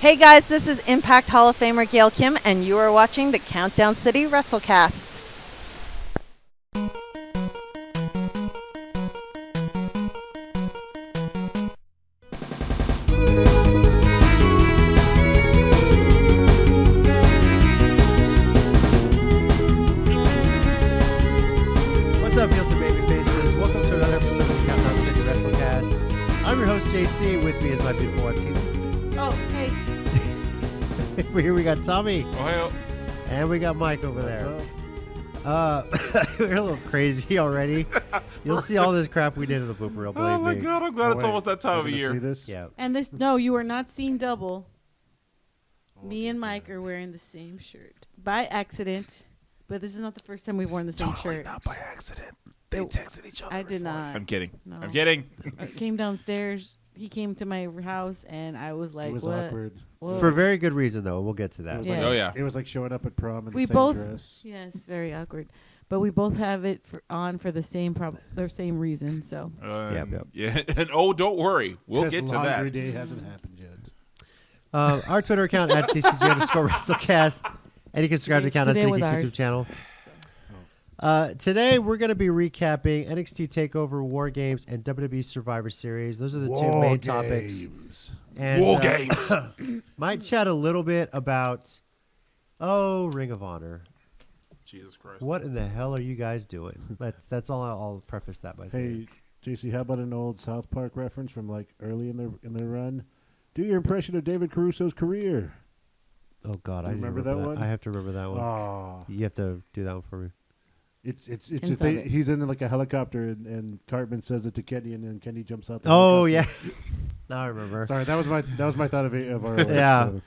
Hey guys, this is Impact Hall of Famer Gail Kim, and you are watching the Countdown City WrestleCast. What's up, heels and baby faces? Welcome to another episode of the Countdown City WrestleCast. I'm your host, JC. With me is my beautiful wife, Tina. Oh, hey. Here we got Tommy. Ohio. And we got Mike over there. We're a little crazy already. You'll see all this crap we did in the blooper reel, believe Oh my me. god, I'm glad it's almost that time of year. See this? Yeah. And this, no, you are not seeing double. Me and Mike are wearing the same shirt by accident, but this is not the first time we've worn the same shirt. Not by accident. They texted each other. I did not. I'm kidding. No. I'm kidding. I came downstairs. He came to my house, and I was like, It was "What?" awkward. Whoa. For very good reason, though. We'll get to that. It was Yes. like, Oh, yeah. It was like showing up at prom in We the same both- dress. Yes, very awkward. But we both have it on for the same same reason. So Yep. Yeah. And oh, don't worry. We'll 'Cause get to laundry that. day hasn't happened yet. Our Twitter account at CCG_WrestleCast. And you can subscribe to the Countdown Today City with Geeks ours. YouTube channel. Today, we're going to be recapping NXT TakeOver, WarGames, and WWE Survivor Series. Those are the two main topics. And, War games. might chat a little bit about, Ring of Honor. Jesus Christ. What in the hell are you guys doing? That's all. I'll preface that by saying. Hey, JC, how about an old South Park reference from like early in their run? Do your impression of David Caruso's career. Oh God, Do I you didn't remember that one? I have to remember that one. Oh, You have to do that one for me. it's just Inside it. he's in like a helicopter and Cartman says it to Kenny and then Kenny jumps out. The Oh yeah, helicopter. now I remember. Sorry, that was my thought of our Yeah. episode.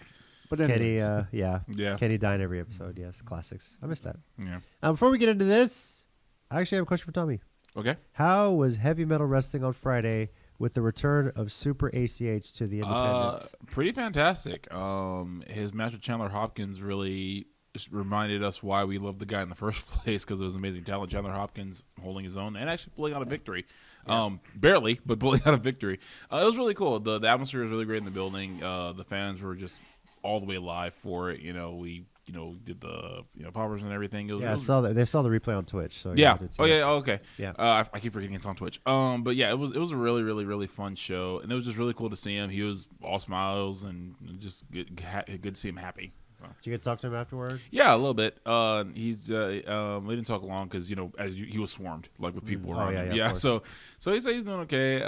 But Kenny, anyways. Yeah. Kenny dying every episode. Yes, classics. I missed that. Yeah. Before we get into this, I actually have a question for Tommy. Okay. How was heavy metal wrestling on Friday with the return of Super ACH to the independents? Pretty fantastic. His match with Chandler Hopkins really just reminded us why we loved the guy in the first place, because it was amazing talent. Chandler Hopkins holding his own and actually pulling out a victory. Barely, but pulling out a victory. It was really cool. The atmosphere was really great in the building. The fans were just all the way live for it. We did the poppers and everything. It was, Yeah, I saw that. They saw the replay on Twitch. So yeah. I did see Oh that. yeah. Oh, okay. Yeah. I keep forgetting it's on Twitch. But yeah, it was a really, really, really fun show, and it was just really cool to see him. He was all smiles and just good to see him happy. Did you get to talk to him afterward? Yeah, a little bit. He's we didn't talk long because he was swarmed like with people around him. of Yeah. course. So he said he's doing okay.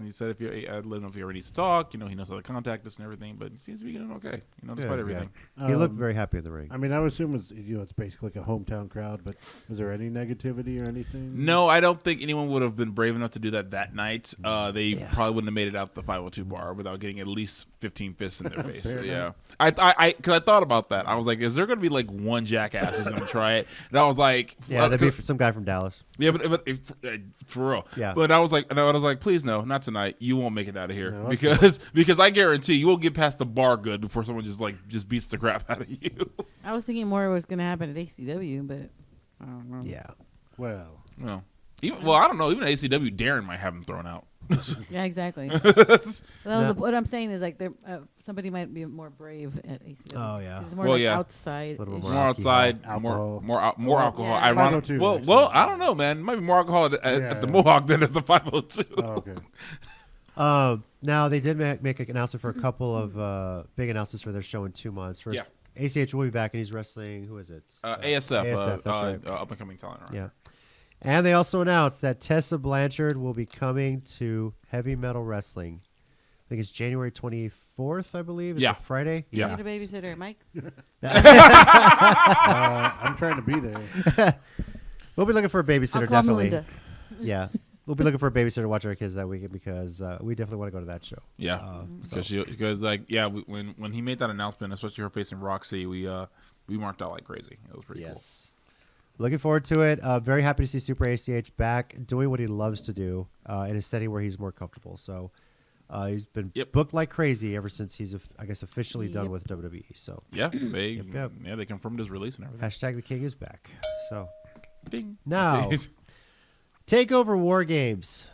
He said if I let him know if he ever needs to talk. He knows how to contact us and everything, but he seems to be doing okay. Despite Good, everything. He looked very happy in the ring. I mean, I would assume it's basically like a hometown crowd, but was there any negativity or anything? No, I don't think anyone would have been brave enough to do that night. They probably wouldn't have made it out the 502 bar without getting at least 15 fists in their face. Fair So, yeah, enough. because I thought about that. I was like, is there going to be like one jackass who's going to try it? And I was like, Yeah, well, that'd be some guy from Dallas. yeah, but if, for real. Yeah. But I was like, please no, not tonight. You won't make it out of here No, because I guarantee you won't get past the bar good before someone just beats the crap out of you. I was thinking more was going to happen at ACW, but I don't know. Yeah. Well, Well, I don't know. Even at ACW, Darren might have him thrown out. Yeah, exactly. That's- What I'm saying is like somebody might be more brave at ACW. Oh, yeah. It's more Well, like yeah. outside. A little bit more More outside, alcohol. more alcohol. Yeah. Ironic. 502, Well, actually. I don't know, man. It might be more alcohol at the Yeah. Mohawk than at the 502. oh, okay. Now, they did make an announcement for a couple of big announcements for their show in 2 months. First, ACH will be back, and he's wrestling. Who is it? ASF, that's right. up and coming talent. Right? Yeah. And they also announced that Tessa Blanchard will be coming to Heavy Metal Wrestling. I think it's January 24th, I believe. It's Yeah. a Friday. Yeah. Need a babysitter, Mike? I'm trying to be there. We'll be looking for a babysitter, I'll call definitely. Melinda. Yeah. We'll be looking for a babysitter to watch our kids that weekend because we definitely want to go to that show. Yeah, because when he made that announcement, especially her facing Roxy, we marked out like crazy. It was pretty cool. Looking forward to it. Very happy to see Super ACH back doing what he loves to do in a setting where he's more comfortable. So he's been booked like crazy ever since he's, I guess, officially done with WWE. So Yeah, they Yep. they confirmed his release and everything. hashtag the king is back. So Ding. now TakeOver WarGames.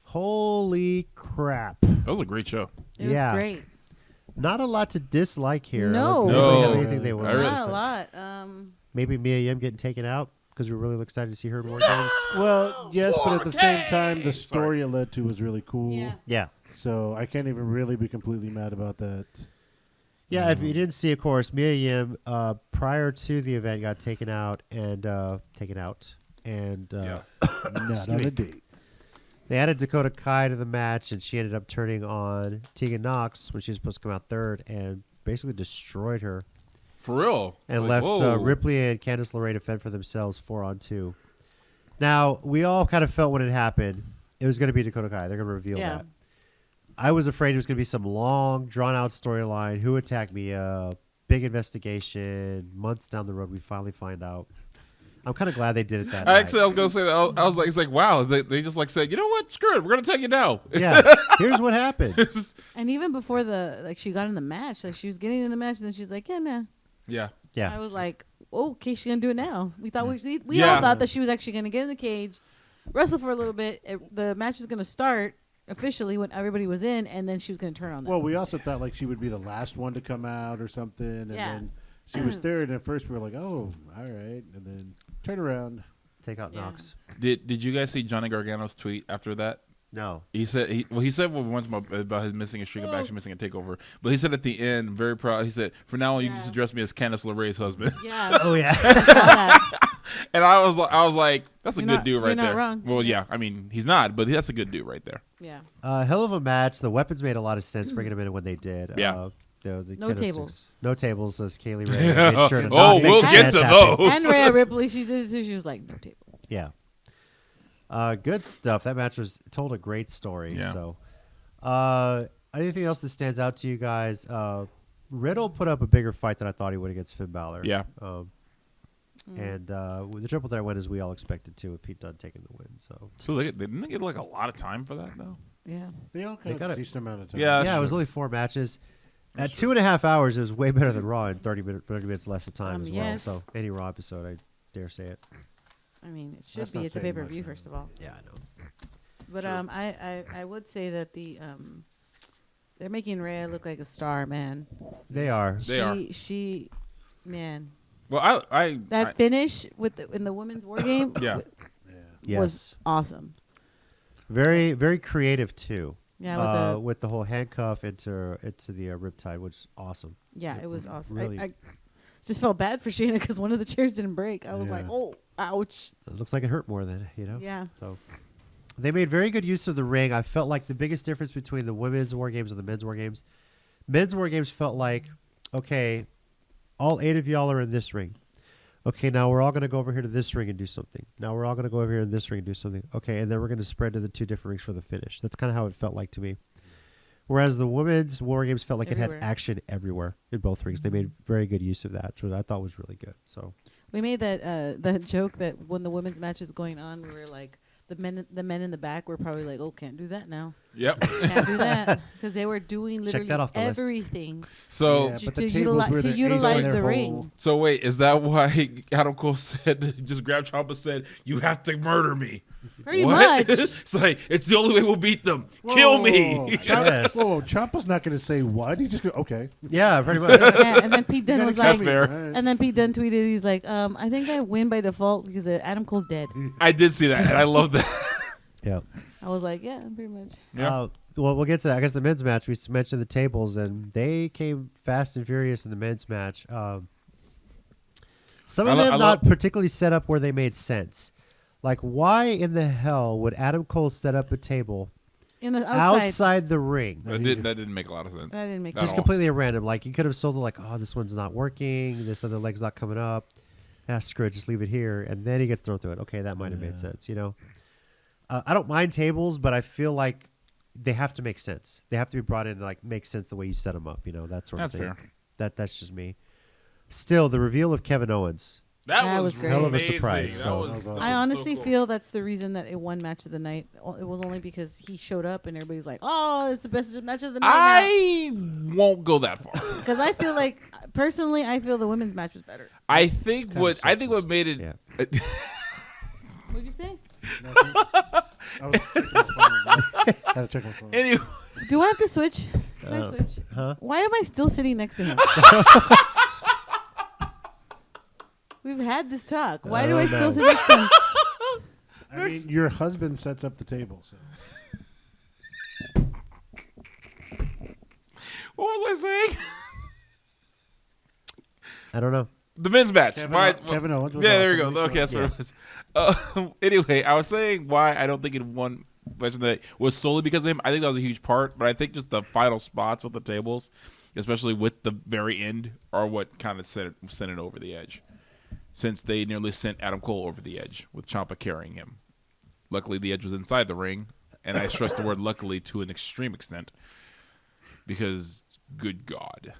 Holy crap! That was a great show. It was great. Not a lot to dislike here. No. Did anybody have No. anything they want I to really- Not say? a lot. Maybe Mia Yim getting taken out because we're really excited to see her in WarGames. Well, yes, but at the same time, the Sorry. story it led to was really cool. Yeah. Yeah. So I can't even really be completely mad about that. Yeah, if you didn't see, of course, Mia Yim prior to the event got taken out and Yeah. Not on a date. they added Dakota Kai to the match, and she ended up turning on Tegan Nox when she was supposed to come out third and basically destroyed her For real. and Like, left whoa. Ripley and Candice LeRae to fend for themselves 4-on-2. Now, we all kind of felt when it happened, it was going to be Dakota Kai. They're going to reveal Yeah. that. I was afraid it was going to be some long, drawn-out storyline. Who attacked Mia? Big investigation. Months down the road, we finally find out. I'm kind of glad they did it that night. Actually, I was gonna say that. I was like, it's like, wow. They just like said, you know what? Screw it. We're gonna take it now. Yeah. Here's what happened. And even before she got in the match, like she was getting in the match, and then she's like, yeah, nah. Yeah. Yeah. I was like, oh, okay, she's gonna do it now. We thought we Yeah. all thought that she was actually gonna get in the cage, wrestle for a little bit. The match was gonna start officially when everybody was in, and then she was gonna turn on them. Well, we also thought like she would be the last one to come out or something, and then she was third. And at first we were like, "Oh, all right," and then turn around. Take out Yeah. Nox. Did you guys see Johnny Gargano's tweet after that? No. He said once about his missing a streak of actually missing a takeover. But he said at the end, very proud. He said, "For now on, you can just address me as Candice LeRae's husband." yeah. Oh, yeah. I saw that. And I was like, that's a You're good not- dude right you're not there. wrong. Well, yeah. I mean, he's not, but that's a good dude right there. Yeah. Hell of a match. The weapons made a lot of sense bringing them in when they did. Yeah. The No kind of tables. No tables, says Kaylee Ray. Made sure to Oh, not make we'll the get chance to happen. those. And Rhea Ripley, she did it too. She was like, no tables. Yeah. Good stuff. That match told a great story. Yeah. So, anything else that stands out to you guys? Riddle put up a bigger fight than I thought he would against Finn Balor. Yeah. And the triple threat win as we all expected to, with Pete Dunne taking the win. So So didn't they get like a lot of time for that though? Yeah. They all They got got a it. decent amount of time. Yeah. yeah, it was only 4 matches. At 2.5 hours, it was way better than Raw in 30 minutes less of time as well. Yes. So any Raw episode, I dare say it. I mean, it should That's be. not It's a saying pay-per-view, much, first of all. Yeah, I know. But I would say that they're making Rhea look like a star, man. They are. They are. She, man. Well, That finish in the women's war game Yeah. Yes. was awesome. Very, very creative too. Yeah, with the whole handcuff into the riptide, which is awesome. it was awesome. Really. I just felt bad for Shayna because one of the chairs didn't break. I was Yeah. like, oh, ouch. It looks like it hurt more than Yeah. So they made very good use of the ring. I felt like the biggest difference between the women's war games and the men's war games felt like, okay, all 8 of y'all are in this ring. Okay, now we're all going to go over here to this ring and do something. Now we're all going to go over here to this ring and do something. Okay, and then we're going to spread to the 2 different rings for the finish. That's kind of how it felt like to me. Whereas the women's war games felt like it Everywhere. had action everywhere in both rings. They made very good use of that, which I thought was really good. So We made that joke that when the women's match was going on, we were like, the men in the back were probably like, oh, can't do that now. Yep. Can't do that. Because they were doing literally that off the list. everything So Yeah, to, but to, the tables utilize, were to the utilize ace in the their ring. hole. So wait, is that why Adam Cole said, just grabbed Ciampa said, you have to murder me? Pretty What? much. It's like, it's the only way we'll beat them. Kill me. Yes. Whoa, Ciampa's not going to say what. He's just going, okay. yeah, pretty much. Yeah, and then Pete Dunne was That's like, fair. and then Pete Dunne tweeted, he's like, I think I win by default because Adam Cole's dead. I did see that, and I love that. Yeah. I was like, yeah, pretty much. Yeah. Well, we'll get to that. I guess the men's match, we mentioned the tables, and they came fast and furious in the men's match. Some of them not particularly set up where they made sense. Like, why in the hell would Adam Cole set up a table In the outside, the ring? That didn't make a lot of sense. that didn't make At Just all. completely at random. Like, you could have sold it like, oh, this one's not working. This other leg's not coming up. Ah, screw it. Just leave it here. And then he gets thrown through it. Okay, that might have made sense, you know? I don't mind tables, but I feel like they have to make sense. They have to be brought in to, like, make sense the way you set them up, you know, that sort That's of thing. fair. That's just me. Still, the reveal of Kevin Owens. That was great. Hell of a amazing. surprise, That so- was I honestly so cool. feel that's the reason that it won match of the night. It was only because he showed up and everybody's like, oh, it's the best match of the night I won't go that far. Because I feel like, personally, I feel the women's match was better. I think what made it. Yeah. What'd you say? I was checking my phone. Had to check my phone. Anyway, Do I have to switch? Can I switch? Huh? Why am I still sitting next to him? We've had this talk. Why do I still sit next to him? I mean, your husband sets up the table, so. What was I saying? I don't know. The men's match. Kevin Owens was there you awesome. go. Okay, that's what it was. Anyway, I was saying why I don't think it won match of the night was solely because of him. I think that was a huge part, but I think just the final spots with the tables, especially with the very end, are what kind of sent it over the edge. Since they nearly sent Adam Cole over the edge with Ciampa carrying him. Luckily, the edge was inside the ring, and I stress the word luckily to an extreme extent because, good God.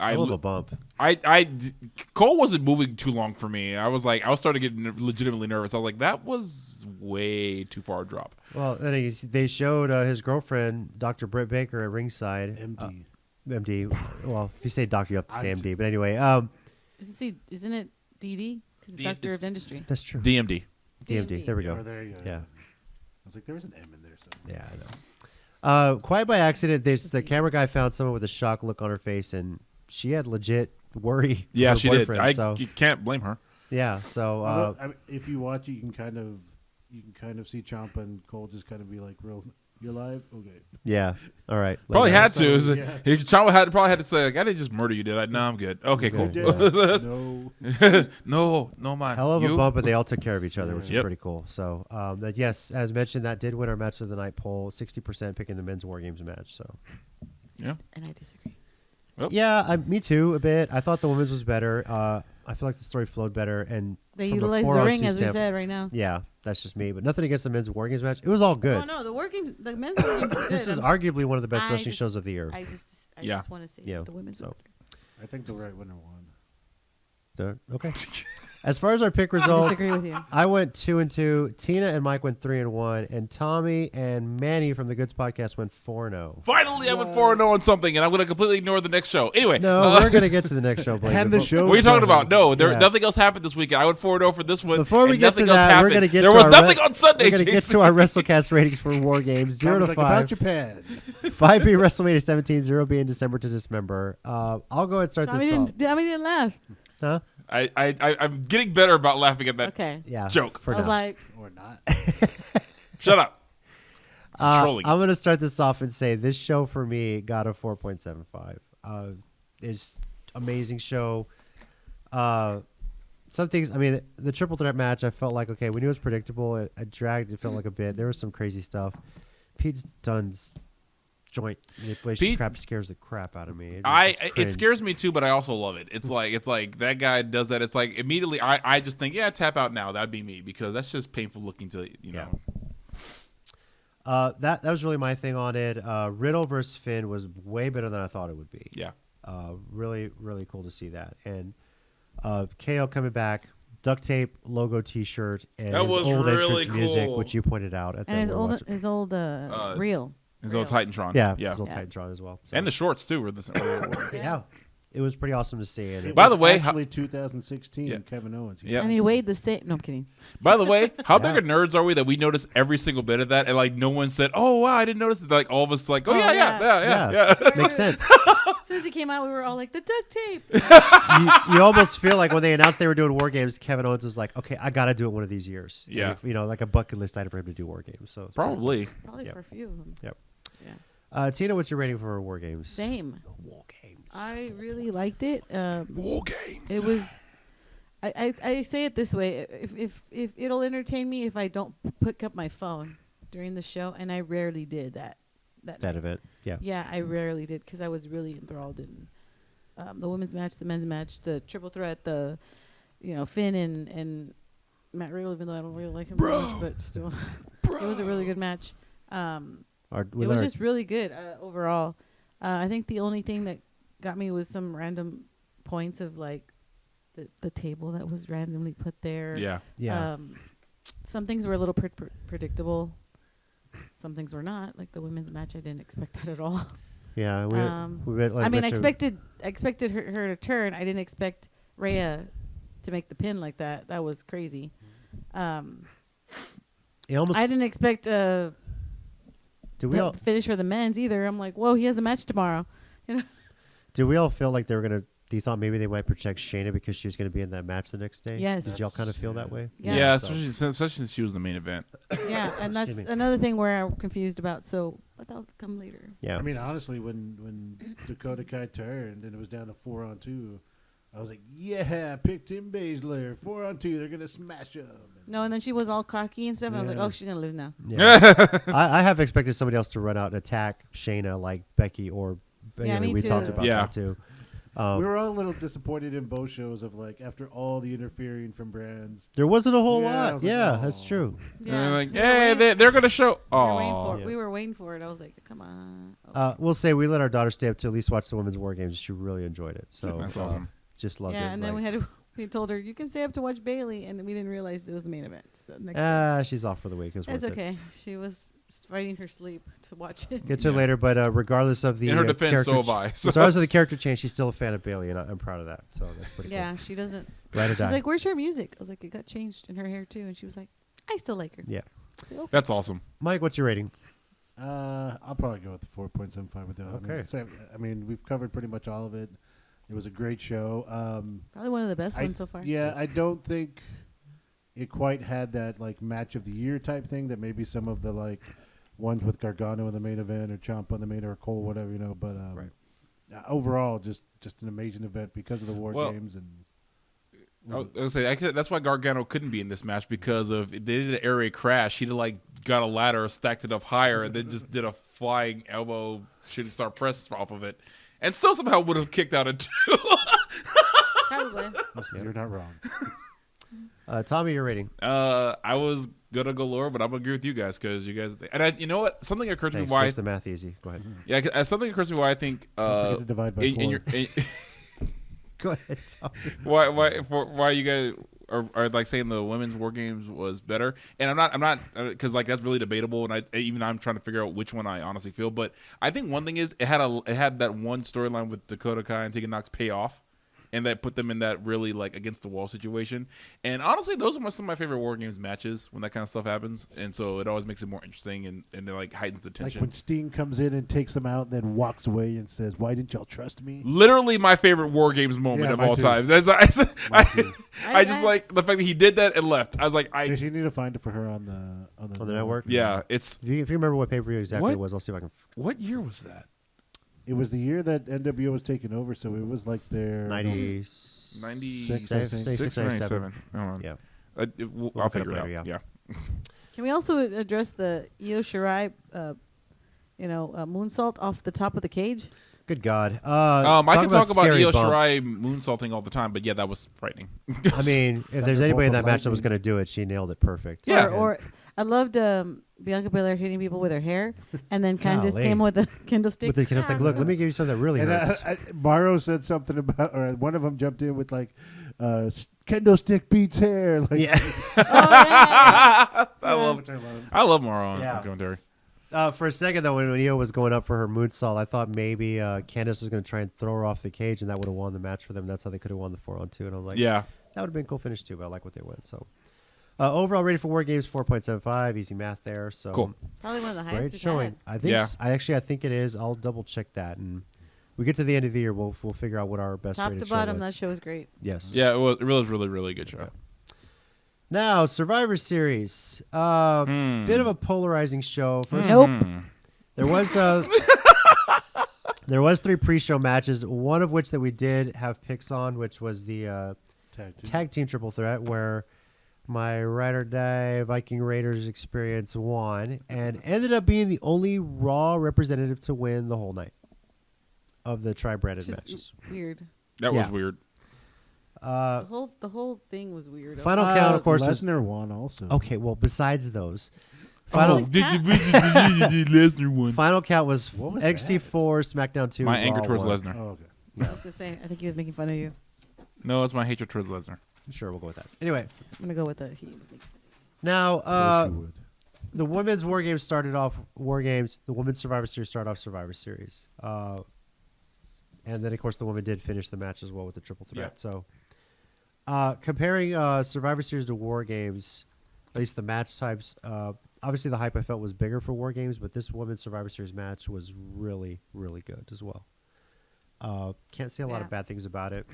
I love a bump. Cole wasn't moving too long for me. I was starting to get legitimately nervous. I was like, that was way too far a drop. Well, then they showed his girlfriend, Dr. Britt Baker, at ringside. MD. MD. Well, if you say doctor, you have to say MD. But anyway, Isn't it DD? Because Doctor of Dentistry. that's true. DMD. DMD. There we go. Oh, there you go. Yeah. I was like, there was an M in there. So. Yeah, I know. Quite by accident, the camera guy found someone with a shocked look on her face, and she had legit worry. Yeah, for her she did. boyfriend, You can't blame her. Yeah, so Although, I mean, if you watch, you can kind of see Ciampa and Cole just kind of be like, "Real, you're live, okay." yeah, all right. Probably had to. Yeah. Ciampa probably had to say, like, I didn't just murder you, did I? No, I'm good. Okay, cool. No. no, man. Hell of a You? bump, but they all took care of each other, which is Yep. pretty cool. So, but yes, as mentioned, that did win our match of the night poll. 60% picking the men's WarGames match. So, Yeah. And I disagree. Yep. yeah, me too a bit. I thought the women's was better. I feel like the story flowed better, and They from a utilize the 4-on-2 ring, as we standpoint- said right now. Yeah, that's just me. But nothing against the men's WarGames match. It was all good. Oh, no. The men's WarGames is good. This is I'm arguably one of the best I wrestling just- shows of the year. I Yeah. just want to say Yeah, the women's so. was better. I think the right winner won. Okay. As far as our pick I results, disagree with you. I went 2-2. Tina and Mike went 3-1, and Tommy and Manny from the Goods Podcast went 4-0. Finally, I went 4-0 on something, and I'm going to completely ignore the next show. Anyway. No, we're gonna get to the next show, Blake. And the show. What are you talking about? No, Yeah. nothing else happened this weekend. I went 4-0 for this one. Before we and get to nothing else that, happened. we're gonna get there to was our nothing on Sunday. We're gonna get Jason. to our WrestleCast ratings for War Games 0 to Like 5. about Japan. 5 being WrestleMania 17, 0 being December to Dismember. I'll go ahead and start Tommy this off. didn't laugh. Huh? I'm getting better about laughing at that Okay. Yeah. joke. For I was now. like, Or not. Shut up. Trolling. I'm gonna start this off and say this show for me got a 4.75. It's amazing show. Some things. I mean, the triple threat match. I felt like okay. We knew it was predictable. It dragged. It felt like a bit. There was some crazy stuff. Pete Dunne's joint manipulation Pete- crap scares the crap out of me. It scares me too, but I also love it. It's like that guy does that. It's like immediately I just think, yeah, tap out now. That'd be me because that's just painful looking to know. That was really my thing on it. Riddle versus Finn was way better than I thought it would be. Yeah. Really, really cool to see that. And KO coming back, duct tape logo T-shirt, and That his was old really entrance music, cool. which you pointed out at and the his we were old watching. reel. His old Titantron. Yeah, Yeah. his old Yeah. Titantron as well. So, And the shorts too were this. yeah, it was pretty awesome to see. And By It the was way, actually 2016, Yeah. Kevin Owens. Yeah. And he weighed the same. No, I'm kidding. By the way, how big Yeah. of nerds are we that we notice every single bit of that and like no one said, "Oh wow, I didn't notice it." Like all of us like, "Oh, Oh, yeah, yeah. yeah." makes sense. As soon as he came out, we were all like, the duct tape. you almost feel like when they announced they were doing War Games, Kevin Owens was like, "Okay, I got to do it one of these years." Yeah. And like a bucket list item for him to do War Games. So it's pretty Probably. Probably Yep. for a few of them. Yep. Yeah. Tina, what's your rating for War Games? Same. War Games. I really liked it. War games. It was. I say it this way: if it'll entertain me if I don't pick up my phone during the show, and I rarely did that. That event, yeah. Yeah, I rarely did because I was really enthralled in the women's match, the men's match, the triple threat, the Finn and Matt Riddle. Even though I don't really like him very much, but still, it was a really good match. It was just really good overall. I think the only thing that got me was some random points of like the table that was randomly put there. Yeah. Some things were a little predictable. Some things were not. Like the women's match, I didn't expect that at all. Yeah, I expected her to turn. I didn't expect Rhea to make the pin like that. That was crazy. I didn't expect finish for the men's either. I'm like, whoa, he has a match tomorrow. You know. Do we all feel like they were gonna? Do you thought maybe they might protect Shayna because she was going to be in that match the next day? Yes. Did y'all kind of feel that way? Yeah. Especially since she was the main event. Yeah, and that's another thing where I'm confused about. So that'll come later. Yeah. I mean, honestly, when Dakota Kai turned and it was down to 4-on-2, I was like, yeah, pick Tim Baszler. 4-on-2, they're going to smash him. No, and then she was all cocky and stuff. And I was like, oh, she's going to lose now. Yeah. I have expected somebody else to run out and attack Shayna like Becky or me we too. talked about that too. We were all a little disappointed in both shows of like after all the interfering from brands. There wasn't a whole lot. Like, that's true. Yeah. Like, hey, they're going to show. We were waiting for it. I was like, come on. We'll say we let our daughter stay up to at least watch the women's WarGames. She really enjoyed it. So that's awesome. Just loved it. Yeah, and then we told her you can stay up to watch Bailey, and we didn't realize it was the main event. So she's off for the week. It's okay. She was fighting her sleep to watch it. Get to it later, but regardless of the in her defense, so have I. Regardless of the character change, she's still a fan of Bailey, and I'm proud of that. So that's pretty cool. Yeah, she doesn't. Ride or die. She's like, "Where's her music?" I was like, "It got changed in her hair too," and she was like, "I still like her." Yeah, okay. That's awesome. Mike, what's your rating? I'll probably go with the 4.75 with that. Okay. I mean, we've covered pretty much all of it. It was a great show. Probably one of the best ones so far. Yeah, I don't think it quite had that like match of the year type thing that maybe some of the like ones with Gargano in the main event or Ciampa in the main or Cole, whatever, But overall, just an amazing event because of the WarGames and. I was gonna say that's why Gargano couldn't be in this match because of they did an air raid crash. He'd have like got a ladder, stacked it up higher, and then just did a flying elbow shooting star press off of it, and still somehow would have kicked out at 2. Probably. Listen, you're not wrong. Tommy, your rating? I was gonna go lower, but I'm gonna agree with you guys because you guys. And you know what? Something occurred to me why makes the math easy. Go ahead. Yeah, something occurs to me why I think. Don't forget to divide by 4. Go ahead, Tommy. Why you guys are like saying the women's WarGames was better? And I'm not because like that's really debatable, and I'm trying to figure out which one I honestly feel. But I think one thing is it had that one storyline with Dakota Kai and Tegan Nox pay off, and that put them in that really like against the wall situation. And honestly, those are some of my favorite WarGames matches when that kind of stuff happens, and so it always makes it more interesting and it like heightens the tension. Like when Sting comes in and takes them out, and then walks away and says, "Why didn't y'all trust me?" Literally my favorite WarGames moment of all time. I just like the fact that he did that and left. I was like, you need to find it for her on the network. Yeah, it's. If you remember what pay-per-view exactly it was, I'll see if I can. What year was that? It was the year that NWO was taking over, so it was like their 96, 97. Yeah. I'll figure it out. Yeah. Can we also address the Io Shirai, moonsault off the top of the cage? Good God. I can talk about Io bumps. Shirai moonsaulting all the time, but yeah, that was frightening. I mean, if there's anybody in that match that was going to do it, she nailed it perfect. Yeah. Or I loved Bianca Belair hitting people with her hair, and then Candice came with a kendo stick. With the kendo stick. Look, let me give you something that really hurts. Morrow said something about, or one of them jumped in with like, kendo stick beats hair. Like, yeah. I love Morrow on commentary. For a second, though, when Io was going up for her moonsault, I thought maybe Candice was going to try and throw her off the cage, and that would have won the match for them. That's how they could have won the 4-on-2. And I was like, yeah, that would have been a cool finish, too, but I like what they went. So, overall rating for WarGames, 4.75. Easy math there. So cool. Probably one of the highest great we've showing. had. I think I think it is. I'll double-check that. And we get to the end of the year, we'll figure out what our best Top rated to bottom, show that was. show was great. Yes. Yeah, it was really, really good show. Yeah. Now, Survivor Series. Bit of a polarizing show. First, Nope. There was 3 pre-show matches, one of which that we did have picks on, which was the tag team triple threat, where my ride or die Viking Raiders experience won and ended up being the only Raw representative to win the whole night of the tri-branded matches. Weird. That was weird. The whole thing was weird. Final count, of course, was Lesnar won also. okay. Well, besides those, Lesnar won. final count was What was NXT4, SmackDown 2. My Raw anger towards 1. Lesnar. Oh, okay. I was gonna say, I think he was making fun of you. No, it's my hatred towards Lesnar. Sure, we'll go with that. Anyway, I'm gonna go with the he was making fun now Yes, you would. the women's WarGames started off WarGames. The women's Survivor Series started off Survivor Series. And then, of course, the women did finish the match as well with the triple threat. Yeah. So, comparing Survivor Series to WarGames, at least the match types. Obviously, the hype I felt was bigger for WarGames, but this Women's Survivor Series match was really, really good as well. Can't say a lot of bad things about it.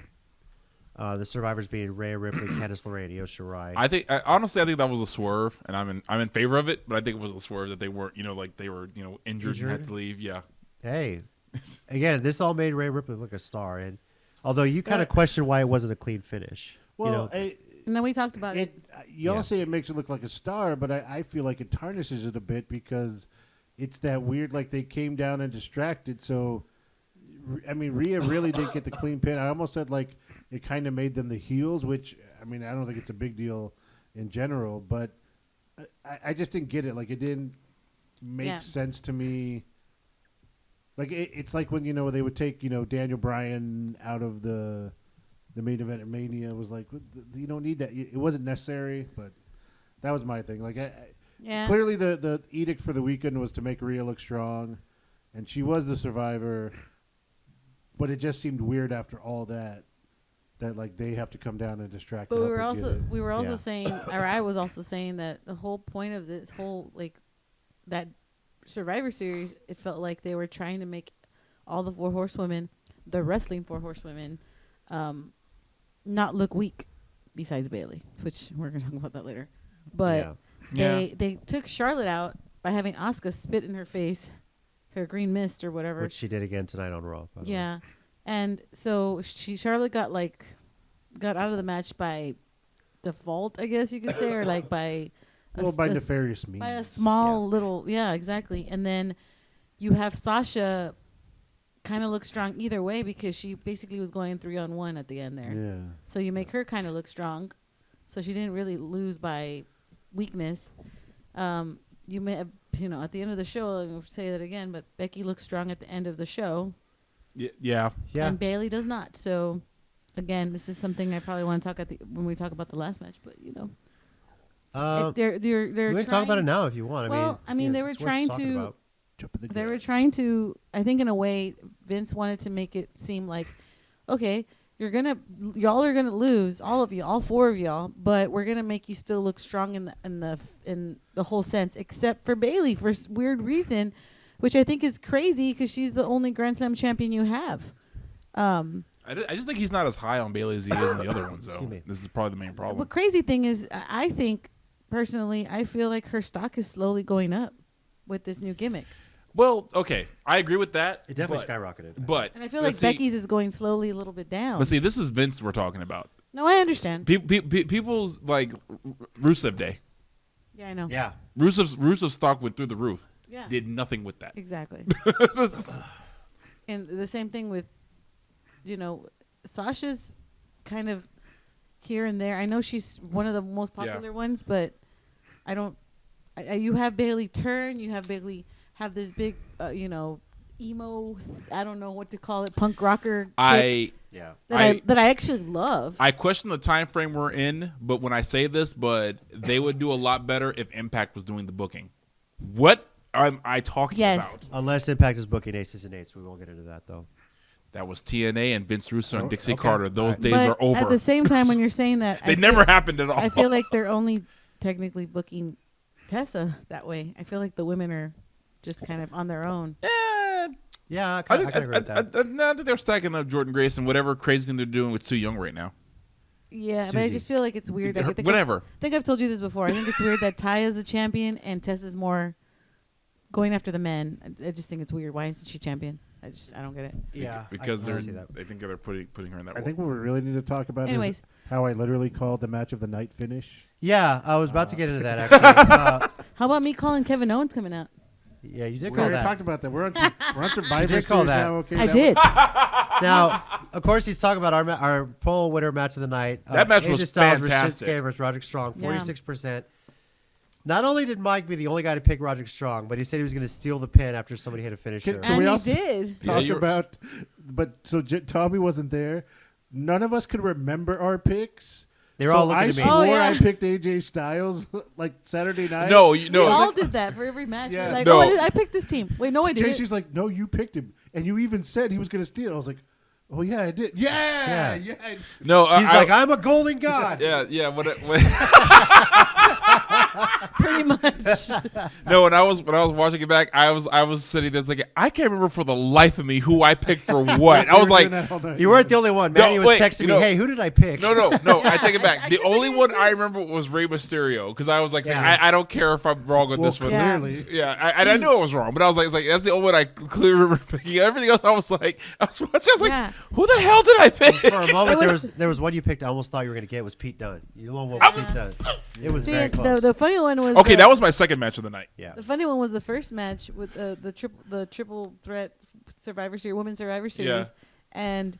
The survivors being Rhea Ripley, Candice LeRae, Io Shirai. Honestly, I think that was a swerve, and I'm in favor of it. But I think it was a swerve that they weren't, like they were, injured and had to leave. Yeah. Hey, again, this all made Rhea Ripley look a star, and although you kind of question why it wasn't a clean finish. Well, and then we talked about it. You all say it makes it look like a star, but I feel like it tarnishes it a bit because it's that weird, like they came down and distracted. So, I mean, Rhea really did get the clean pin. I almost said like it kind of made them the heels, which, I mean, I don't think it's a big deal in general, but I just didn't get it. Like it didn't make sense to me. Like it's like when, they would take, Daniel Bryan out of the main event at Mania. Was like, you don't need that. It wasn't necessary, but that was my thing. Like, clearly the edict for the weekend was to make Rhea look strong, and she was the survivor. But it just seemed weird after all that like they have to come down and distract. But we were also saying, or I was also saying that the whole point of this whole that Survivor Series, it felt like they were trying to make all the 4 horsewomen, the wrestling 4 horsewomen, not look weak, besides Bayley, which we're going to talk about that later. But they took Charlotte out by having Asuka spit in her face, her green mist or whatever. Which she did again tonight on Raw. By the way. And so Charlotte got out of the match by default, I guess you could say, or like by nefarious means. By a small little, exactly. And then you have Sasha kind of look strong either way because she basically was going 3-on-1 at the end there. Yeah. So you make her kind of look strong. So she didn't really lose by weakness. You may have, at the end of the show, I'll say that again, but Becky looks strong at the end of the show. Yeah. And Bayley does not. So, again, this is something I probably want to talk when we talk about the last match. But they're we can talk about it now if you want. They were trying to. They were trying to. I think in a way, Vince wanted to make it seem like, okay, y'all are gonna lose, all of you, all 4 of y'all, but we're gonna make you still look strong in the whole sense, except for Bayley for weird reason. Which I think is crazy because she's the only Grand Slam champion you have. I just think he's not as high on Bayley as he is in the other ones, though. This is probably the main problem. The crazy thing is, I think, personally, I feel like her stock is slowly going up with this new gimmick. Well, okay. I agree with that. It definitely skyrocketed. And I feel like Becky's is going slowly a little bit down. But see, this is Vince we're talking about. No, I understand. People's, like, Rusev Day. Yeah, I know. Yeah. Rusev's stock went through the roof. Yeah. Did nothing with that. Exactly. And the same thing with, Sasha's kind of here and there. I know she's one of the most popular ones, but I don't. You have Bayley turn. You have Bayley have this big, emo. I don't know what to call it, punk rocker. That I actually love. I question the time frame we're in, but when I say this, but they would do a lot better if Impact was doing the booking. What am I talking about? Unless Impact is booking Aces and Eights, we won't get into that though. That was TNA and Vince Russo and Dixie Carter. Those days are over. At the same time, when you're saying that, they never happened at all. I feel like they're only technically booking Tessa that way. I feel like the women are just kind of on their own. Yeah, I can agree with that. I think they're stacking up Jordan Grace and whatever crazy thing they're doing with Sue Young right now. Yeah, but I just feel like it's weird. I think I've told you this before. I think it's weird that Ty is the champion and Tess is more going after the men. I just think it's weird. Why isn't she champion? I don't get it. Yeah, because they think they're putting her in that role. I think what we really need to talk about is how I literally called the match of the night finish. Yeah, I was about to get into that actually. How about me calling Kevin Owens coming out? Yeah, you did We call already that. talked about that. We're on Survivor Series call that. now. Okay, I did. Now, of course, he's talking about our poll winner match of the night. That match was fantastic. Shinsuke versus Roderick Strong, 46%. Not only did Mike be the only guy to pick Roderick Strong, but he said he was going to steal the pin after somebody hit a finisher. Can we he also did. talk about, so Tommy wasn't there. None of us could remember our picks. They were all looking at me. I swore I picked AJ Styles like Saturday night. No, we all did that for every match. Yeah. Like, I picked this team. Wait, no, I didn't. Casey's like, no, you picked him, and you even said he was going to steal. I was like, oh yeah, I did. Yeah. No, he's like, I'm a golden god. Yeah. Pretty much. No, when I was watching it back, I was sitting there like I can't remember for the life of me who I picked for what. I was like, You weren't the only one. Manny was wait, texting me, "Hey, who did I pick?" no, I take it back. The only one I remember was Rey Mysterio because I was like, saying, I don't care if I'm wrong with this one. Clearly. Yeah, I knew I was wrong, but I was like, that's the only one I clearly remember picking. Everything else, I was watching, I was like, who the hell did I pick? For a moment, there was one you picked. I almost thought you were going to get was Pete Dunne. You lone wolf Pete Dunne. It was very close. The funny one was Okay, that was my second match of the night. Yeah. The funny one was the first match with the triple threat Survivor Series, Women's Survivor Series, and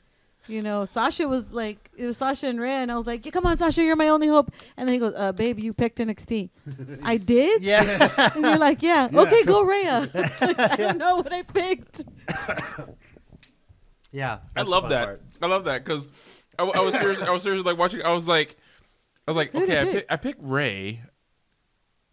Sasha was like, it was Sasha and Rhea, and I was like, yeah, come on, Sasha, you're my only hope. And then he goes, babe, you picked NXT. I did? Yeah. And you're like, yeah. Okay, go Rhea. Like, I don't know what I picked. Yeah. I love that. I love that because I was serious. I was seriously like watching. I was like, okay, I picked Rey.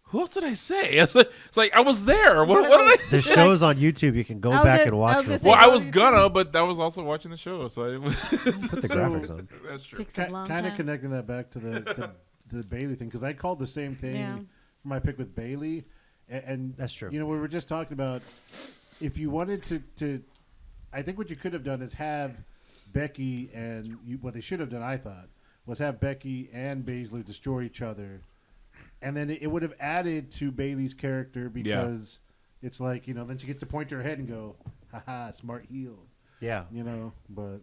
Who else did I say? It's like I was there. What did I? The show's on YouTube. You can go back and watch it. Well, I was gonna, but I was also watching the show, so I didn't put the graphics on. That's true. Takes a long Kind of time. connecting that back to the Bailey thing because I called the same thing for my pick with Bailey, and That's true. We were just talking about if you wanted to, I think what you could have done is have Becky and what they should have done, I thought, was have Becky and Baszler destroy each other. And then it would have added to Bailey's character because it's like, then she gets to point to her head and go, haha, smart heel. Yeah. But.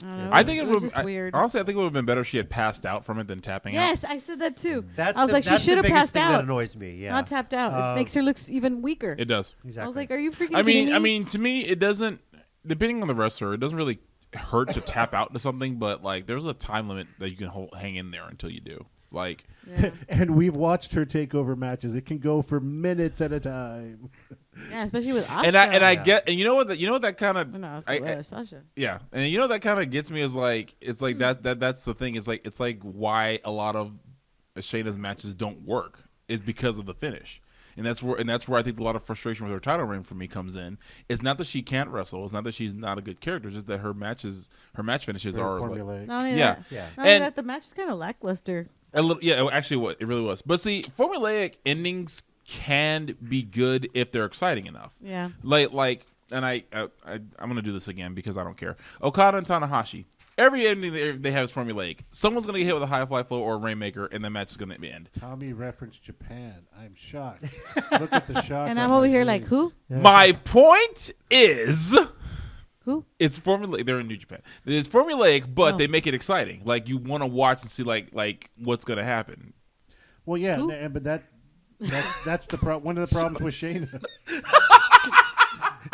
I think it was just weird. Honestly, I think it would have been better if she had passed out from it than tapping out. Yes, I said that too. I was That's like, she should have passed thing out. That annoys me. Yeah. Not tapped out. It makes her look even weaker. It does. Exactly. I was like, are you freaking kidding me? I mean, to me, it doesn't. Depending on the wrestler, it doesn't really hurt to tap out into something, but like, there's a time limit that you can hang in there until you do. Like, and we've watched her takeover matches. It can go for minutes at a time. Yeah, especially with Asuka. and I get, and you know what that kind of, No, Sasha. yeah, and that kind of gets me is like, it's like that's the thing. It's like why a lot of Shayna's matches don't work is because of the finish. And that's where I think a lot of frustration with her title reign for me comes in. It's not that she can't wrestle. It's not that she's not a good character. It's just that her match finishes are formulaic. Not only Yeah. that, Yeah. not only that, the match is kind of lackluster. a little. Yeah, actually, it really was. But see, formulaic endings can be good if they're exciting enough. Yeah. Like, and I'm gonna do this again because I don't care. Okada and Tanahashi. Every ending they have is formulaic. Someone's going to get hit with a high fly flow or a rainmaker, and the match is going to end. Tommy referenced Japan. I'm shocked. Look at the shock. And on I'm my over here face. like, who? Yeah. My point is, Who? it's formulaic. They're in New Japan. It's formulaic, but they make it exciting. Like you want to watch and see like what's going to happen. Well, yeah, Who? but that's the one of the problems with Shayna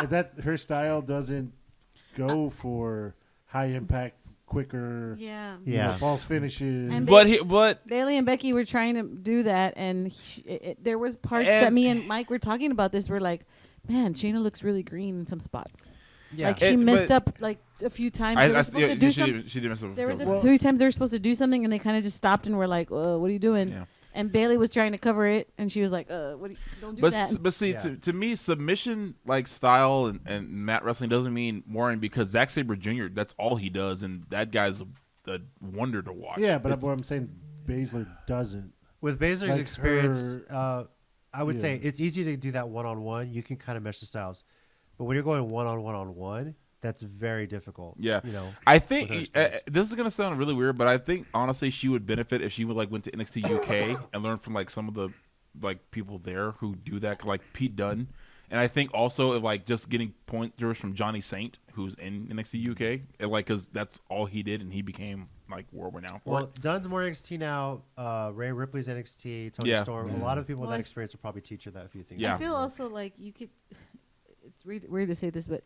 is that her style doesn't go for high impact, quicker, Yeah. false finishes. And But Bailey and Becky were trying to do that, and there was parts that me and Mike were talking about this. We're like, man, Shayna looks really green in some spots. Yeah. Like she messed up like a few times. They were supposed to do something. she did mess up. There was Well, a few times they were supposed to do something, and they kind of just stopped and were like, what are you doing? Yeah. And Bailey was trying to cover it, and she was like, don't do that. But see, to me, submission like style and mat wrestling doesn't mean Warren because Zack Sabre Jr. That's all he does, and that guy's a wonder to watch. Yeah, but what I'm saying, Baszler doesn't. With Baszler's Like experience, I would say it's easy to do that one-on-one. You can kind of mesh the styles. But when you're going one-on-one, that's very difficult. Yeah, I think this is gonna sound really weird, but I think honestly she would benefit if she would like went to NXT UK and learned from like some of the like people there who do that, like Pete Dunne. And I think also like just getting pointers from Johnny Saint, who's in NXT UK, and, like because that's all he did, and he became like world renowned for it. Dunn's more NXT now. Ray Ripley's NXT. Tony Storm. A lot of people with that experience will probably teach her that a few things. Yeah. I feel also like you could. It's weird to say this, but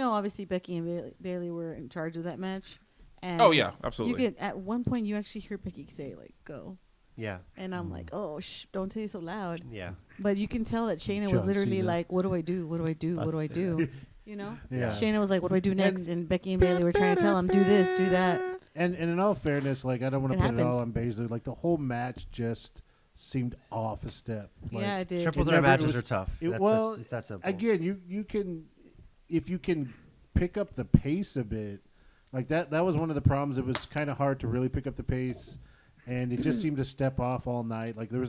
obviously Becky and Bailey were in charge of that match. And Oh yeah, absolutely. You could at one point you actually hear Becky say like "go," Yeah. and I'm like, "Oh, don't say it so loud." Yeah. But you can tell that Shayna was John literally Cena. like, "What do I do? What do I do? What do I do?" Yeah. Shayna was like, "What do I do next?" And Becky and Bailey were trying to tell him, "Do this, do that." And in all fairness, like I don't want It to put it all on happens. Baszler. Like the whole match just seemed off a step. Like, Yeah, it did. Triple It threat never matches was- are tough. It's that simple. Again, you can if you can pick up the pace a bit, like that was one of the problems. It was kind of hard to really pick up the pace, and it just seemed to step off all night. Like there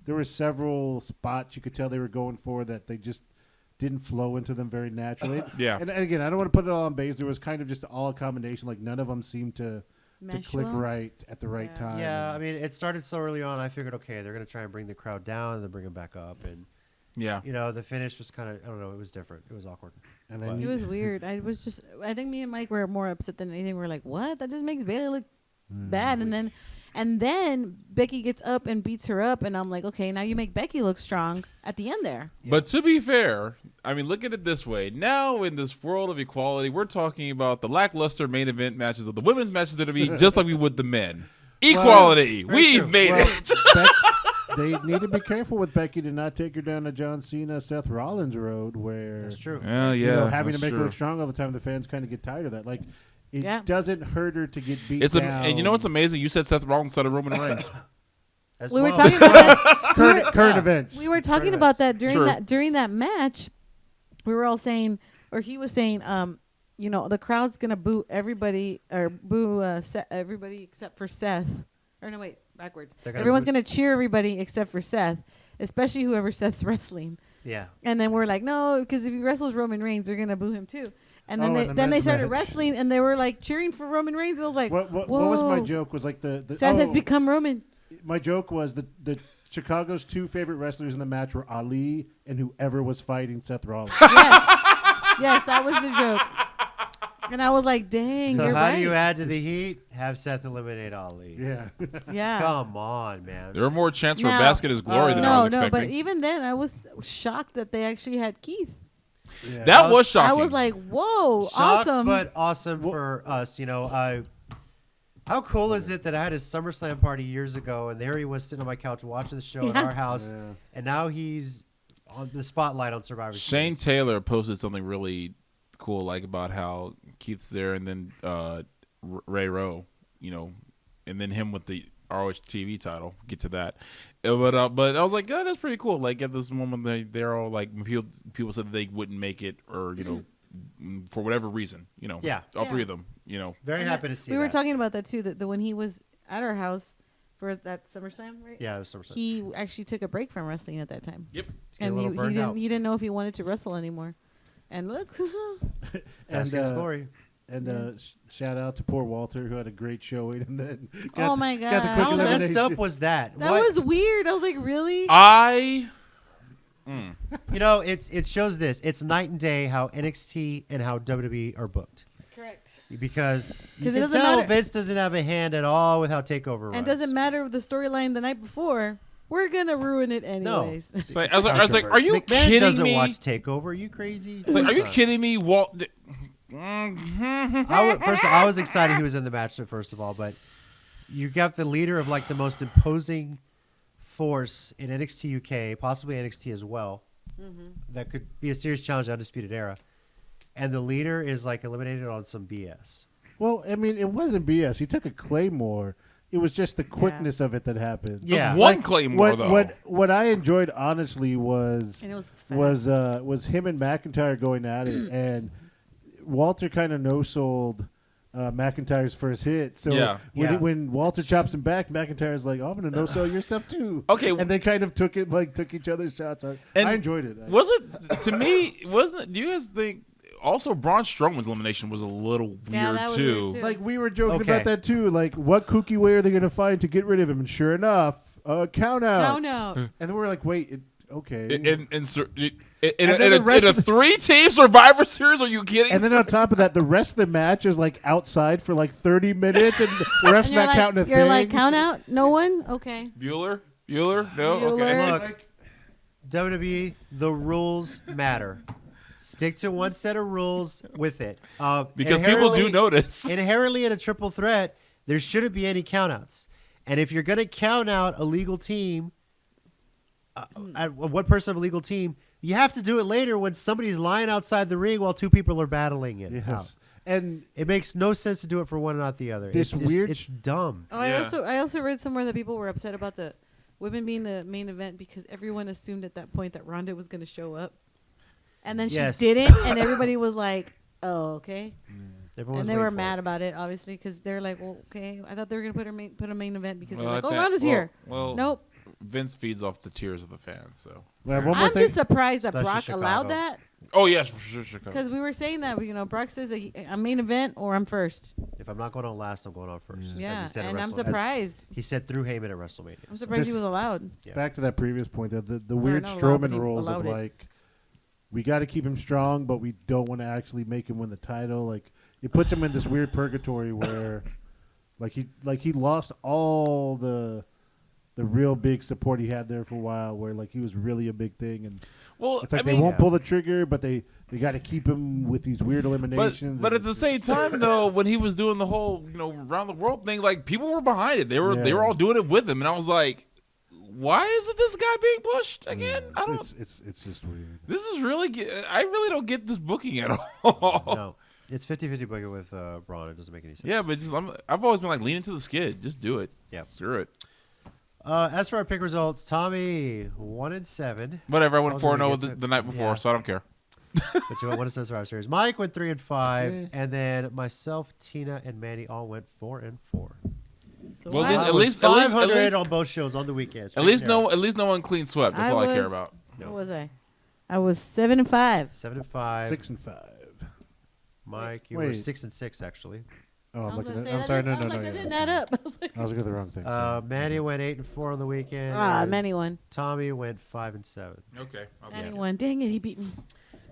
there were several spots you could tell they were going for that they just didn't flow into them very naturally. Yeah. And again, I don't want to put it all on base. There was kind of just all a combination. Like none of them seemed to click well. right at the right time. Yeah, I mean, it started so early on. I figured, okay, they're going to try and bring the crowd down and then bring them back up. And, the finish was kind of, I don't know, it was different. It was awkward. And then It was weird. I think me and Mike were more upset than anything. We were like, what? That just makes Bailey look bad. And then Becky gets up and beats her up. And I'm like, okay, now you make Becky look strong at the end there. Yeah. But to be fair, I mean, look at it this way. Now in this world of equality, we're talking about the lackluster main event matches of the women's matches that are be just like we would the men. Equality. We've made it. They need to be careful with Becky to not take her down a John Cena, Seth Rollins road where That's true. having to make true. her look strong all the time. The fans kind of get tired of that. Like, it doesn't hurt her to get beat down. And you know what's amazing? You said Seth Rollins instead of Roman Reigns. We were talking about that. Current events. We were talking about that during that match. We were all saying, or he was saying, the crowd's gonna boo everybody or boo everybody except for Seth. Or no, wait, backwards. Everyone's gonna cheer everybody except for Seth, especially whoever Seth's wrestling. Yeah. And then we're like, no, because if he wrestles Roman Reigns, they're gonna boo him too. And then they started wrestling, and they were like cheering for Roman Reigns. And I was like, what was my joke? Was like the Seth has become Roman. My joke was the Chicago's two favorite wrestlers in the match were Ali and whoever was fighting Seth Rollins. Yes, that was the joke. And I was like, dang, so you're how right. do you add to the heat? Have Seth eliminate Ali. Yeah. Yeah. Come on, man. There were more chance for a basket as glory than I was expecting. But even then, I was shocked that they actually had Keith. Yeah. That was shocking. I was like, whoa, Shocked, awesome. but awesome for us. How cool is it that I had his SummerSlam party years ago, and there he was sitting on my couch watching the show in our house, and now he's on the spotlight on Survivor Series. Shane Taylor posted something really cool, like about how Keith's there, and then Ray Rowe, and then him with the ROH TV title. Get to that, but I was like, yeah, that's pretty cool. Like at this moment, they're all like, people said that they wouldn't make it, or for whatever reason, all three of them, Very happy to see. We were talking about that too. That when he was at our house for that SummerSlam, right? Yeah, it was SummerSlam. He actually took a break from wrestling at that time. Yep. And he didn't know if he wanted to wrestle anymore. And look, and glory. And shout out to poor Walter, who had a great showing, and then oh my god, how messed up was that? That was weird. I was like, really? It shows this. It's night and day how NXT and how WWE are booked. Correct. Because you it can doesn't tell matter. Vince doesn't have a hand at all with how TakeOver runs. And doesn't matter with the storyline the night before. We're gonna ruin it anyways. No. So I was like, are you McMahon kidding doesn't me? watch TakeOver. Are you crazy? It's like, are you kidding me? Walt. I was excited he was in the match, first of all, but you got the leader of like the most imposing force in NXT UK, possibly NXT as well, that could be a serious challenge in Undisputed Era, and the leader is like eliminated on some BS. Well, I mean, it wasn't BS. He took a Claymore. It was just the quickness of it that happened. Yeah, one Claymore though. What I enjoyed honestly was and it was him and McIntyre going at it, and Walter kind of no-sold McIntyre's first hit. So when Walter chops him back, McIntyre's like, "Oh, I'm gonna no-sell your stuff too." Okay, and they kind of took each other's shots. I enjoyed it. Do you guys think? Also, Braun Strowman's elimination was a little weird too. Like we were joking about that too. Like, what kooky way are they going to find to get rid of him? And sure enough, count out. And then we're like, wait, okay. In a 3-team Survivor Series? Are you kidding? And then on top of that, the rest of the match is like outside for like 30 minutes, and the ref's not counting a thing. You're like, count out? No one? Okay. Bueller? No? Bueller. Okay. Look, WWE, the rules matter. Stick to one set of rules with it. Because people do notice. Inherently in a triple threat, there shouldn't be any countouts. And if you're going to count out a legal team, one person of a legal team, you have to do it later when somebody's lying outside the ring while two people are battling it out. And it makes no sense to do it for one and not the other. It's dumb. Oh, yeah. I also read somewhere that people were upset about the women being the main event because everyone assumed at that point that Ronda was going to show up. And then she didn't, and everybody was like, "Oh, okay." And they were mad about it, obviously, because they're like, "Well, okay, I thought they were gonna put a main event because they're like, oh, Ronda's here." Well, nope. Vince feeds off the tears of the fans. So One more I'm thing. just surprised that Especially Brock Chicago. allowed that oh yes, for sure, Chicago. because we were saying that Brock says a main event or I'm first. If I'm not going on last, I'm going on first. as Yeah, he said at and I'm Wrestle- as surprised. He said through Heyman at WrestleMania. I'm surprised he Just- was allowed. Yeah. Back to that previous point, the weird not allowed, but Strowman he rules of allowed it. like, we got to keep him strong, but we don't want to actually make him win the title. Like, it puts him in this weird purgatory where, he lost all the real big support he had there for a while, where like he was really a big thing, and Well, it's like I they mean, won't pull the trigger, but they got to keep him with these weird eliminations. But at the same time, though, when he was doing the whole around the world thing, like people were behind it. They were all doing it with him, and I was like, why isn't this guy being pushed again? I don't. It's just weird. This is really. I really don't get this booking at all. No, it's 50-50 booking with Braun. It doesn't make any sense. Yeah, but I've always been like leaning to the skid. Just do it. Yeah. Screw it. As for our pick results, Tommy 1-7. Whatever. I went As long as we 4-0 get to- the night before, yeah. so I don't care. But you went 1-7 Survivor Series. Mike went 3-5, and then myself, Tina, and Manny all went 4-4. So Well, I- at I was least- 500 on both shows on the weekend. At least no one clean swept. That's all I care about. What was I? I was 7-5. 7-5. 6-5. Mike, you were Wait. 6-6 actually. Oh, I I'm was looking gonna at. say I'm sorry. No, I was no, like, no. that Yeah. didn't add up. I was like, I was looking at the wrong thing. Manny went 8-4 on the weekend. and Manny won. Tommy went 5-7. Okay. Manny won. Dang it, he beat me.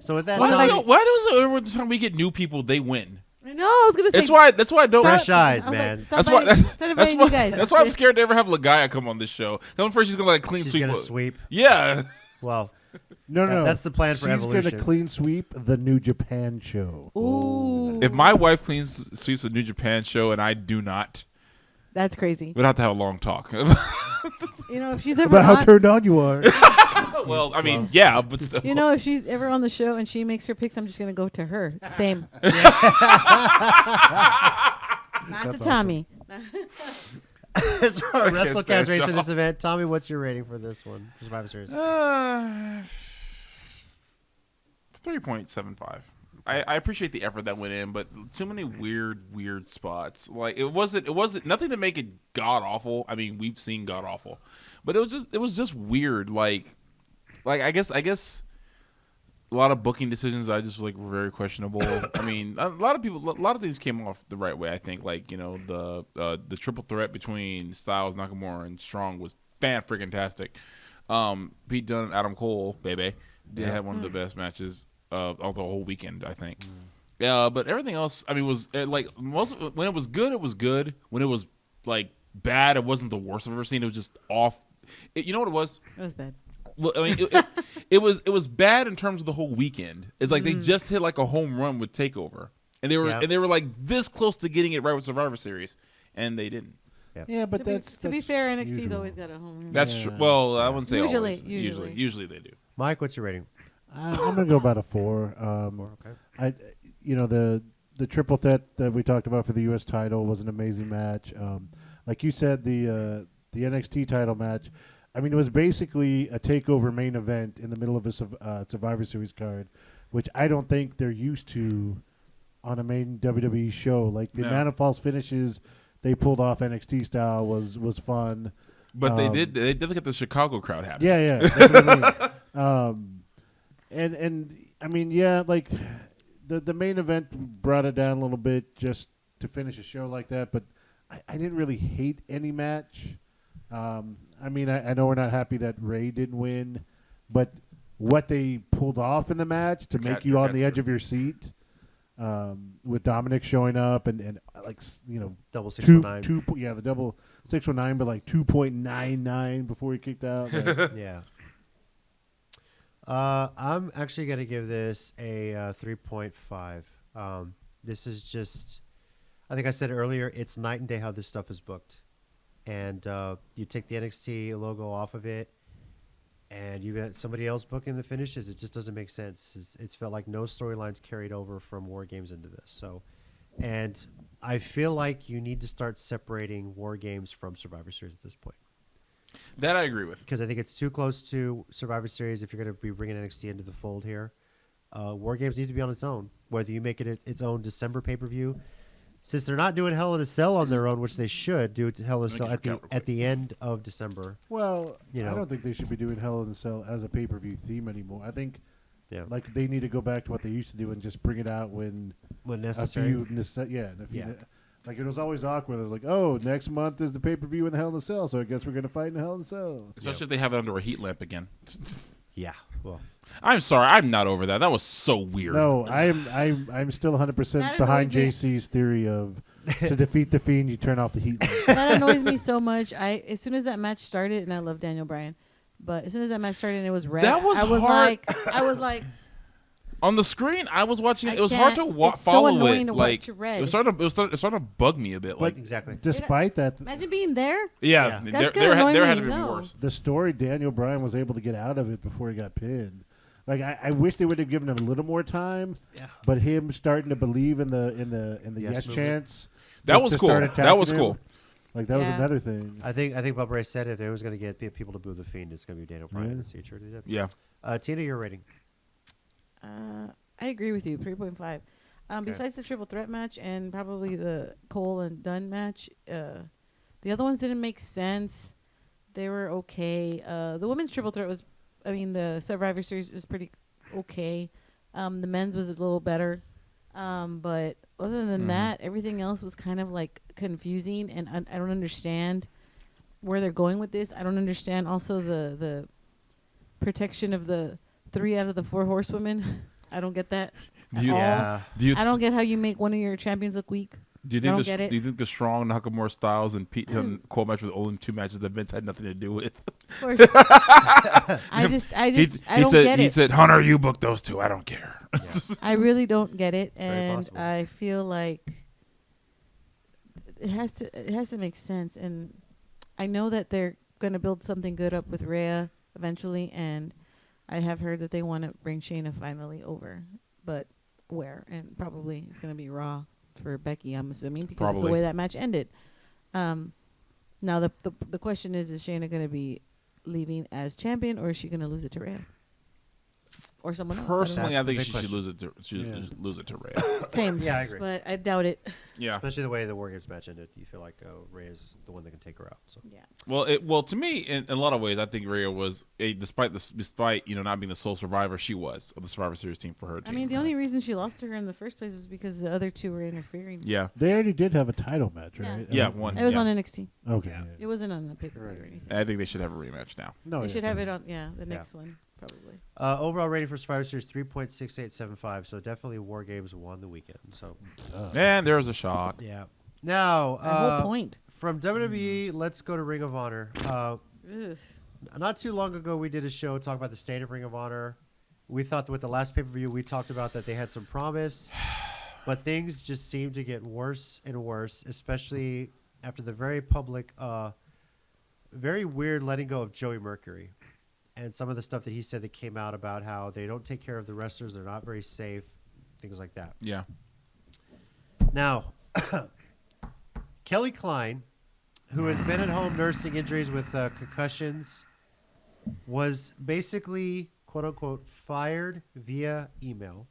So with that, Why Tommy, does every time we get new people, they win? I know. I was gonna say. That's why I don't. Fresh eyes, I was man. Like, That's why. That's why. Guys. That's why I'm scared to ever have Lagaya come on this show. I'm afraid she's gonna like clean she's sweep. gonna sweep. Yeah. Well, No. that's the plan for She's Evolution. gonna clean sweep the New Japan show. Ooh. If my wife sweeps the New Japan show and I do not, That's crazy. we'd have to have a long talk. If she's ever About how on, turned on you are. well, I mean, yeah, but still. if she's ever on the show and she makes her picks, I'm just gonna go to her. Same. Not That's to Tommy. As for our I can't WrestleCast stand rating for y'all. this event, Tommy, what's your rating for this one? Survivor Series. 3.75. I appreciate the effort that went in, but too many weird spots. Like it wasn't nothing to make it god awful. I mean, we've seen god awful, but it was just weird. Like I guess a lot of booking decisions I just were very questionable. I mean, a lot of things came off the right way. I think the triple threat between Styles, Nakamura, and Strong was fan-freaking-tastic. Pete Dunne and Adam Cole, baby, they had one of the best matches of the whole weekend, I think. Yeah, but everything else, I mean, was when it was good, it was good. When it was like bad, it wasn't the worst I've ever seen. It was just off. You know what it was? It was bad. Well, I mean, it was bad in terms of the whole weekend. It's like they just hit like a home run with TakeOver, and they were like this close to getting it right with Survivor Series, and they didn't. Yeah, but To be fair, NXT's usual. always got a home run. That's true. Well, I wouldn't say Usually, always. Usually they do. Mike, what's your rating? I'm gonna go about a 4. 4, okay. The triple threat that we talked about for the U.S. title was an amazing match. Like you said, the NXT title match. I mean, it was basically a TakeOver main event in the middle of a Survivor Series card, which I don't think they're used to on a main WWE show. Like the amount of false finishes they pulled off NXT style was fun. But they did get the Chicago crowd happy. Yeah. That's what I mean. And I mean, yeah, like the main event brought it down a little bit just to finish a show like that, but I didn't really hate any match. I mean, I know we're not happy that Ray didn't win, but what they pulled off in the match to make you on the edge of your seat, with Dominic showing up and like Double 619. the double 619, but like 2.99 before he kicked out. Like, Yeah. I'm actually going to give this a 3.5. This is just, I think I said earlier, it's night and day how this stuff is booked. And you take the NXT logo off of it, and you got somebody else booking the finishes. It just doesn't make sense. It's felt like no storylines carried over from WarGames into this. So, and I feel like you need to start separating WarGames from Survivor Series at this point. That I agree with. Because I think it's too close to Survivor Series if you're going to be bringing NXT into the fold here. WarGames needs to be on its own. Whether you make it its own December pay-per-view, since they're not doing Hell in a Cell on their own, which they should do Hell in a Cell get your at the end of December. Well, You know. I don't think they should be doing Hell in the Cell as a pay-per-view theme anymore. I think Yeah, like they need to go back to what they used to do and just bring it out when when a necessary. few like it was always awkward. It was like, oh, next month is the pay-per-view in the Hell in the Cell, so I guess we're gonna fight in the Hell in the Cell. Especially if they have it under a heat lamp again. Yeah, well, I'm sorry, I'm not over that. That was so weird. No, I'm still 100% That behind annoys me. JC's theory of to defeat the Fiend, you turn off the heat. That annoys me so much. As soon as that match started, and I love Daniel Bryan, but as soon as that match started and it was red, That was I was hard. I was like, On the screen, I was watching it. I It was hard to can't- it's so follow annoying it. to Like watch red. it was starting to bug me a bit. Like exactly. Despite that, imagine being there. yeah, Yeah. That's there gonna had annoy to be me, no. worse. the story Daniel Bryan was able to get out of it before he got pinned. Like I wish they would have given him a little more time. Yeah. But him starting to believe in the Yes yes moves. chance. That just was to cool. start That attacking was him, cool. Like that was Yeah. another thing. I think Bubba Ray said if they was going to get people to boo the Fiend, it's going to be Daniel Bryan in the future. They did. Yeah, Tina, your rating? I agree with you. 3.5. Besides the triple threat match and probably the Cole and Dunn match, the other ones didn't make sense. They were okay. The women's triple threat the Survivor Series was pretty okay. The men's was a little better. But other than that, everything else was kind of like confusing, and I don't understand where they're going with this. I don't understand also the protection of the 3 out of the 4 horsewomen. I don't get that. Do you, Yeah. do you I don't get how you make one of your champions look weak. do you I think don't get it. do you think the strong Nakamura Styles and Pete and Cole match were the only 2 matches that Vince had nothing to do with? Of course. I don't get He it. said, "Hunter, you book those 2. I don't care." I really don't get it, Very and possible. I feel like it has to make sense. And I know that they're going to build something good up with Rhea eventually, and I have heard that they want to bring Shayna finally over, but where? And probably it's going to be Raw for Becky, I'm assuming, because of Probably. the way that match ended. Now the question is Shayna going to be leaving as champion, or is she going to lose it to Rhea? Or someone else? I don't know. Personally, That's I the think big she question. should lose it to Rhea. Same. Yeah, I agree. But I doubt it. Yeah. Especially the way the WarGames match ended. You feel like Ray is the one that can take her out. So Yeah. Well, to me, in a lot of ways, I think Rhea was despite not being the sole survivor, she was of the Survivor Series team for her I team. mean, the only reason she lost to her in the first place was because the other 2 were interfering. yeah, They already did have a title match, Yeah. right? yeah, one. It was yeah. on NXT. Okay. Yeah. It wasn't on the paper or anything. I think they should have a rematch now. No, They yeah. should have it on, the next one, probably. overall rating for Survivor Series 3.6875. So definitely WarGames won the weekend. So And there's a shock. yeah. Now The whole point. from WWE, let's go to Ring of Honor. Ugh. Not too long ago, we did a show talking about the state of Ring of Honor. We thought that with the last pay-per-view, we talked about that they had some promise, but things just seem to get worse and worse, especially after the very public, very weird letting go of Joey Mercury and some of the stuff that he said that came out about how they don't take care of the wrestlers, they're not very safe, things like that. Yeah. Now, Kelly Klein, who has been at home nursing injuries with concussions, was basically, quote unquote, fired via email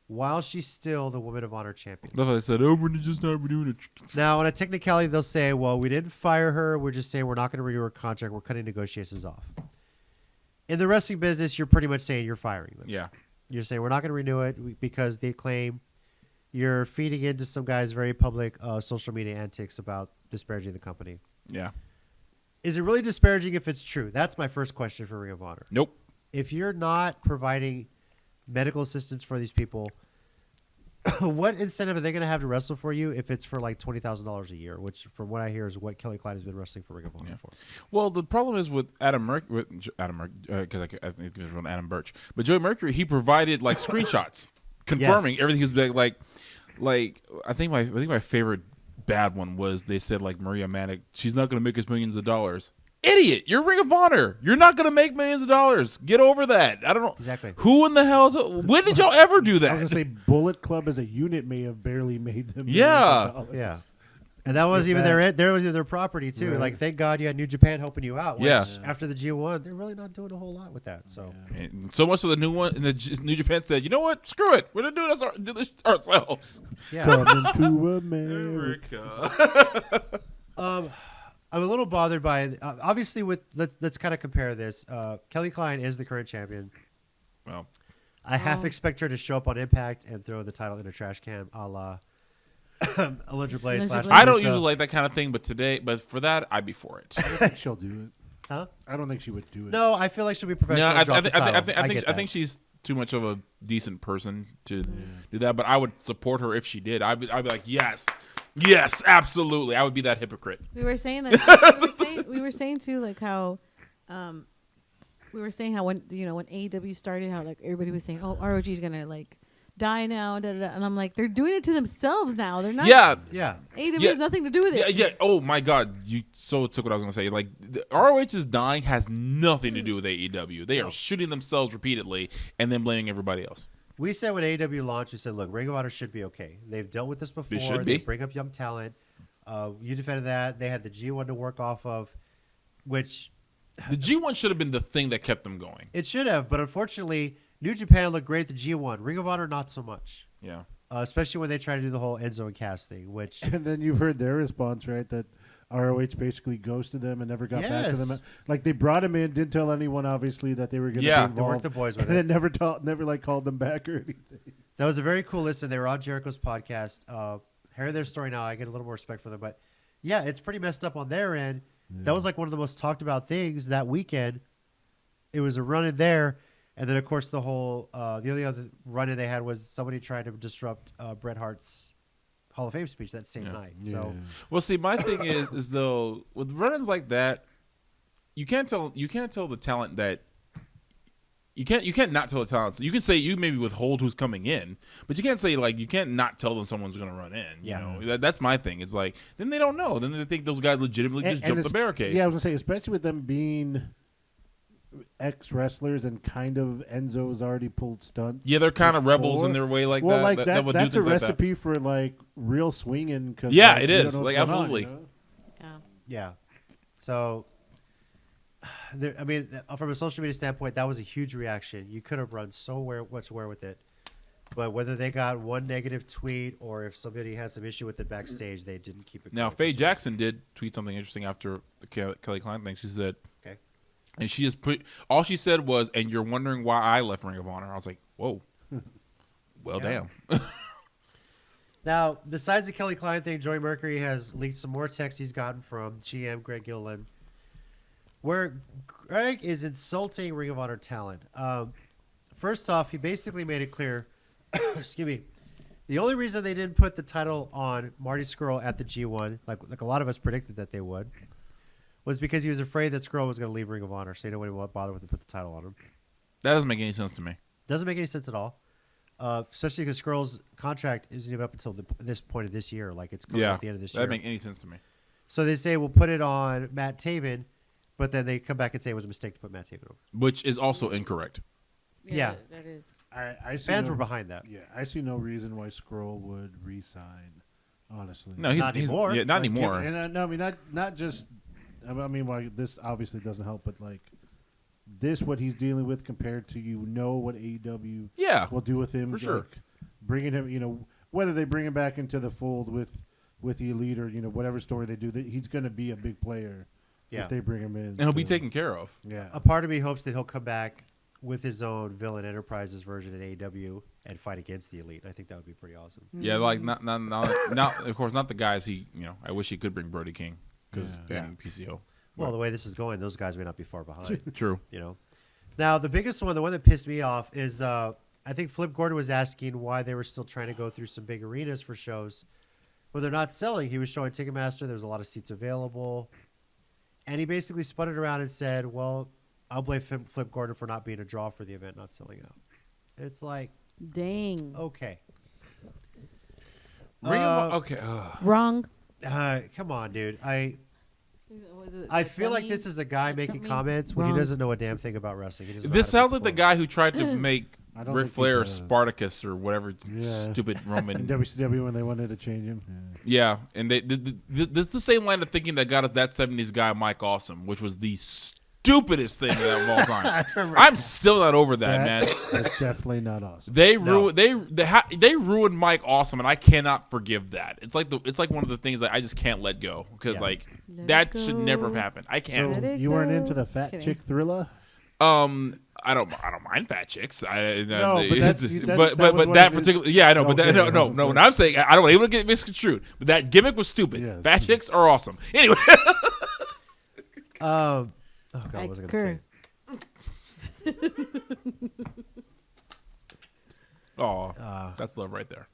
while she's still the Women of Honor champion. That's why they said, "Oh, we're just not renewing it." Now, on a technicality, they'll say, well, we didn't fire her. We're just saying we're not going to renew her contract. We're cutting negotiations off. In the wrestling business, you're pretty much saying you're firing them. Yeah. You're saying we're not going to renew it because they claim you're feeding into some guy's very public social media antics about disparaging the company. Yeah. Is it really disparaging if it's true? That's my first question for Ring of Honor. Nope. If you're not providing medical assistance for these people, what incentive are they going to have to wrestle for you if it's for like $20,000 a year, which from what I hear is what Kelly Klein has been wrestling for Ring of Honor for. Well, the problem is with Adam Mercury, because I think it was from Adam Birch, but Joey Mercury, he provided like screenshots confirming Yes. everything. He was like I think my favorite bad one was they said like Maria Manic, she's not going to make us millions of dollars. Idiot! You're Ring of Honor. You're not going to make millions of dollars. Get over that. I don't know Exactly. who in the hell. When did y'all ever do I was that? gonna say Bullet Club as a unit may have barely made them. Yeah. millions of dollars. Yeah. And that wasn't even their property too. Right. Like, thank God you had New Japan helping you out. Which, Yeah. after the G1, they're really not doing a whole lot with that. So And so much of the New Japan said, you know what? Screw it. We're gonna do this ourselves. yeah. Coming to America. I'm a little bothered by obviously let's kind of compare this. Kelly Klein is the current champion. Well, I half expect her to show up on Impact and throw the title in a trash can, a la Alundra Blaze. Alundra Blaze. I don't usually like that kind of thing, but for that, I'd be for it. I don't think she'll do it. Huh? I don't think she would do it. No, I feel like she'll be professional. No, and drop the title. I think she's too much of a decent person to do that. But I would support her if she did. I'd be like, yes, absolutely. I would be that hypocrite. We were saying that. we were saying too, like how, we were saying how when AEW started, how like everybody was saying, oh, ROG is gonna like die now, da, da, da. And I'm like, they're doing it to themselves now. They're not. Yeah. AEW Yeah. has nothing to do with it. Yeah. Oh my God, you so took what I was gonna say. Like the ROH's dying has nothing to do with AEW. They are shooting themselves repeatedly and then blaming everybody else. We said when AEW launched, we said, look, Ring of Honor should be okay. They've dealt with this before. They should They be. bring up young talent. You defended that. They had the G1 to work off of, which The G1 should have been the thing that kept them going. it should have. But unfortunately, New Japan looked great at the G1. Ring of Honor, not so much. Yeah. Especially when they try to do the whole Enzo and Cass thing, which And then you've heard their response, right? That ROH basically ghosted them and never got back to them. Like they brought him in, didn't tell anyone obviously that they were going to be Yeah. involved. they worked the boys with and it. then never like called them back or anything. That was a very cool listen. They were on Jericho's podcast. Hearing their story now, I get a little more respect for them. But yeah, it's pretty messed up on their end. That was like one of the most talked about things that weekend. It was a run in there. And then, of course, the whole the only other run in they had was somebody trying to disrupt Bret Hart's Hall of Fame speech that same night. So Well, see, my thing is though with run-ins like that, you can't tell the talent that you can't not tell the talent. You can say you maybe withhold who's coming in, but you can't say like you can't not tell them someone's going to run in. You know, that's my thing. It's like then they don't know. Then they think those guys legitimately just jumped the barricade. Yeah, I was gonna say, especially with them being ex-wrestlers and kind of Enzo's already pulled stunts. Yeah, they're kind of before. rebels in their way like well, that. like that would do that's a things like that. recipe for like real swinging. Cause, Yeah, like, it you is. don't know what's Like, going on, absolutely. you know? Yeah. So, I mean, from a social media standpoint, that was a huge reaction. You could have run so much with it. But whether they got one negative tweet or if somebody had some issue with it backstage, they didn't keep it Now, going. Faye Jackson did tweet something interesting after the Kelly Klein thing. She said, Okay. and she just put, all she said was, and you're wondering why I left Ring of Honor. I was like, whoa. Well, damn. Now, besides the Kelly Klein thing, Joey Mercury has leaked some more texts he's gotten from GM Greg Gilliland, where Greg is insulting Ring of Honor talent. First off, he basically made it clear, excuse me, the only reason they didn't put the title on Marty Scurll at the G1, like a lot of us predicted that they would, was because he was afraid that Scurll was going to leave Ring of Honor, so he didn't want to bother with to put the title on him. That doesn't make any sense to me. Doesn't make any sense at all. Especially because Scurll's contract isn't even up until this point of this year. Like it's coming at the end of this year. That doesn't make any sense to me. So they say we'll put it on Matt Taven, but then they come back and say it was a mistake to put Matt Taven over. Which is also incorrect. Yeah. That is. I see Fans were behind that. Yeah, I see no reason why Scurll would re-sign. Honestly, No, he's Not anymore. Yeah, not anymore. And no, I mean not just. I mean, well, this obviously doesn't help, but like this, what he's dealing with compared to what AEW Yeah, will do with him. for sure. Like, bringing him, whether they bring him back into the fold with the Elite or whatever story they do, he's going to be a big player. Yeah. If they bring him in, And he'll be so, taken care of. Yeah. A part of me hopes that he'll come back with his own Villain Enterprises version in AEW and fight against the Elite. I think that would be pretty awesome. Yeah, like not of course not the guys I wish he could bring Brody King because and PCO. Well, the way this is going, those guys may not be far behind. True. Now, the biggest one, the one that pissed me off is I think Flip Gordon was asking why they were still trying to go through some big arenas for shows. Well, they're not selling. He was showing Ticketmaster. There was a lot of seats available. And he basically spun it around and said, well, I'll blame Flip Gordon for not being a draw for the event, not selling out. It's like, Dang. okay. Okay. Wrong. Come on, dude. I feel like this is a guy making comments when he doesn't know a damn thing about wrestling. He doesn't know This how to sounds like the perform. guy who tried to make Ric Flair or Spartacus or whatever stupid Roman. In WCW when they wanted to change him. Yeah, and this is the same line of thinking that got us that 70s guy Mike Awesome, which was the stupidest thing of all time. I'm still not over that, man. That's definitely not awesome. They ruined Mike Awesome, and I cannot forgive that. It's like one of the things that I just can't let go because that should never have happened. I can't. So you weren't into the fat chick Thriller? I don't mind fat chicks. But that particular, I know. But no. When I'm saying I don't want anyone to get misconstrued, but that gimmick was stupid. Yes. Fat chicks are awesome. Anyway. Oh God, what was I going to say? That's love right there.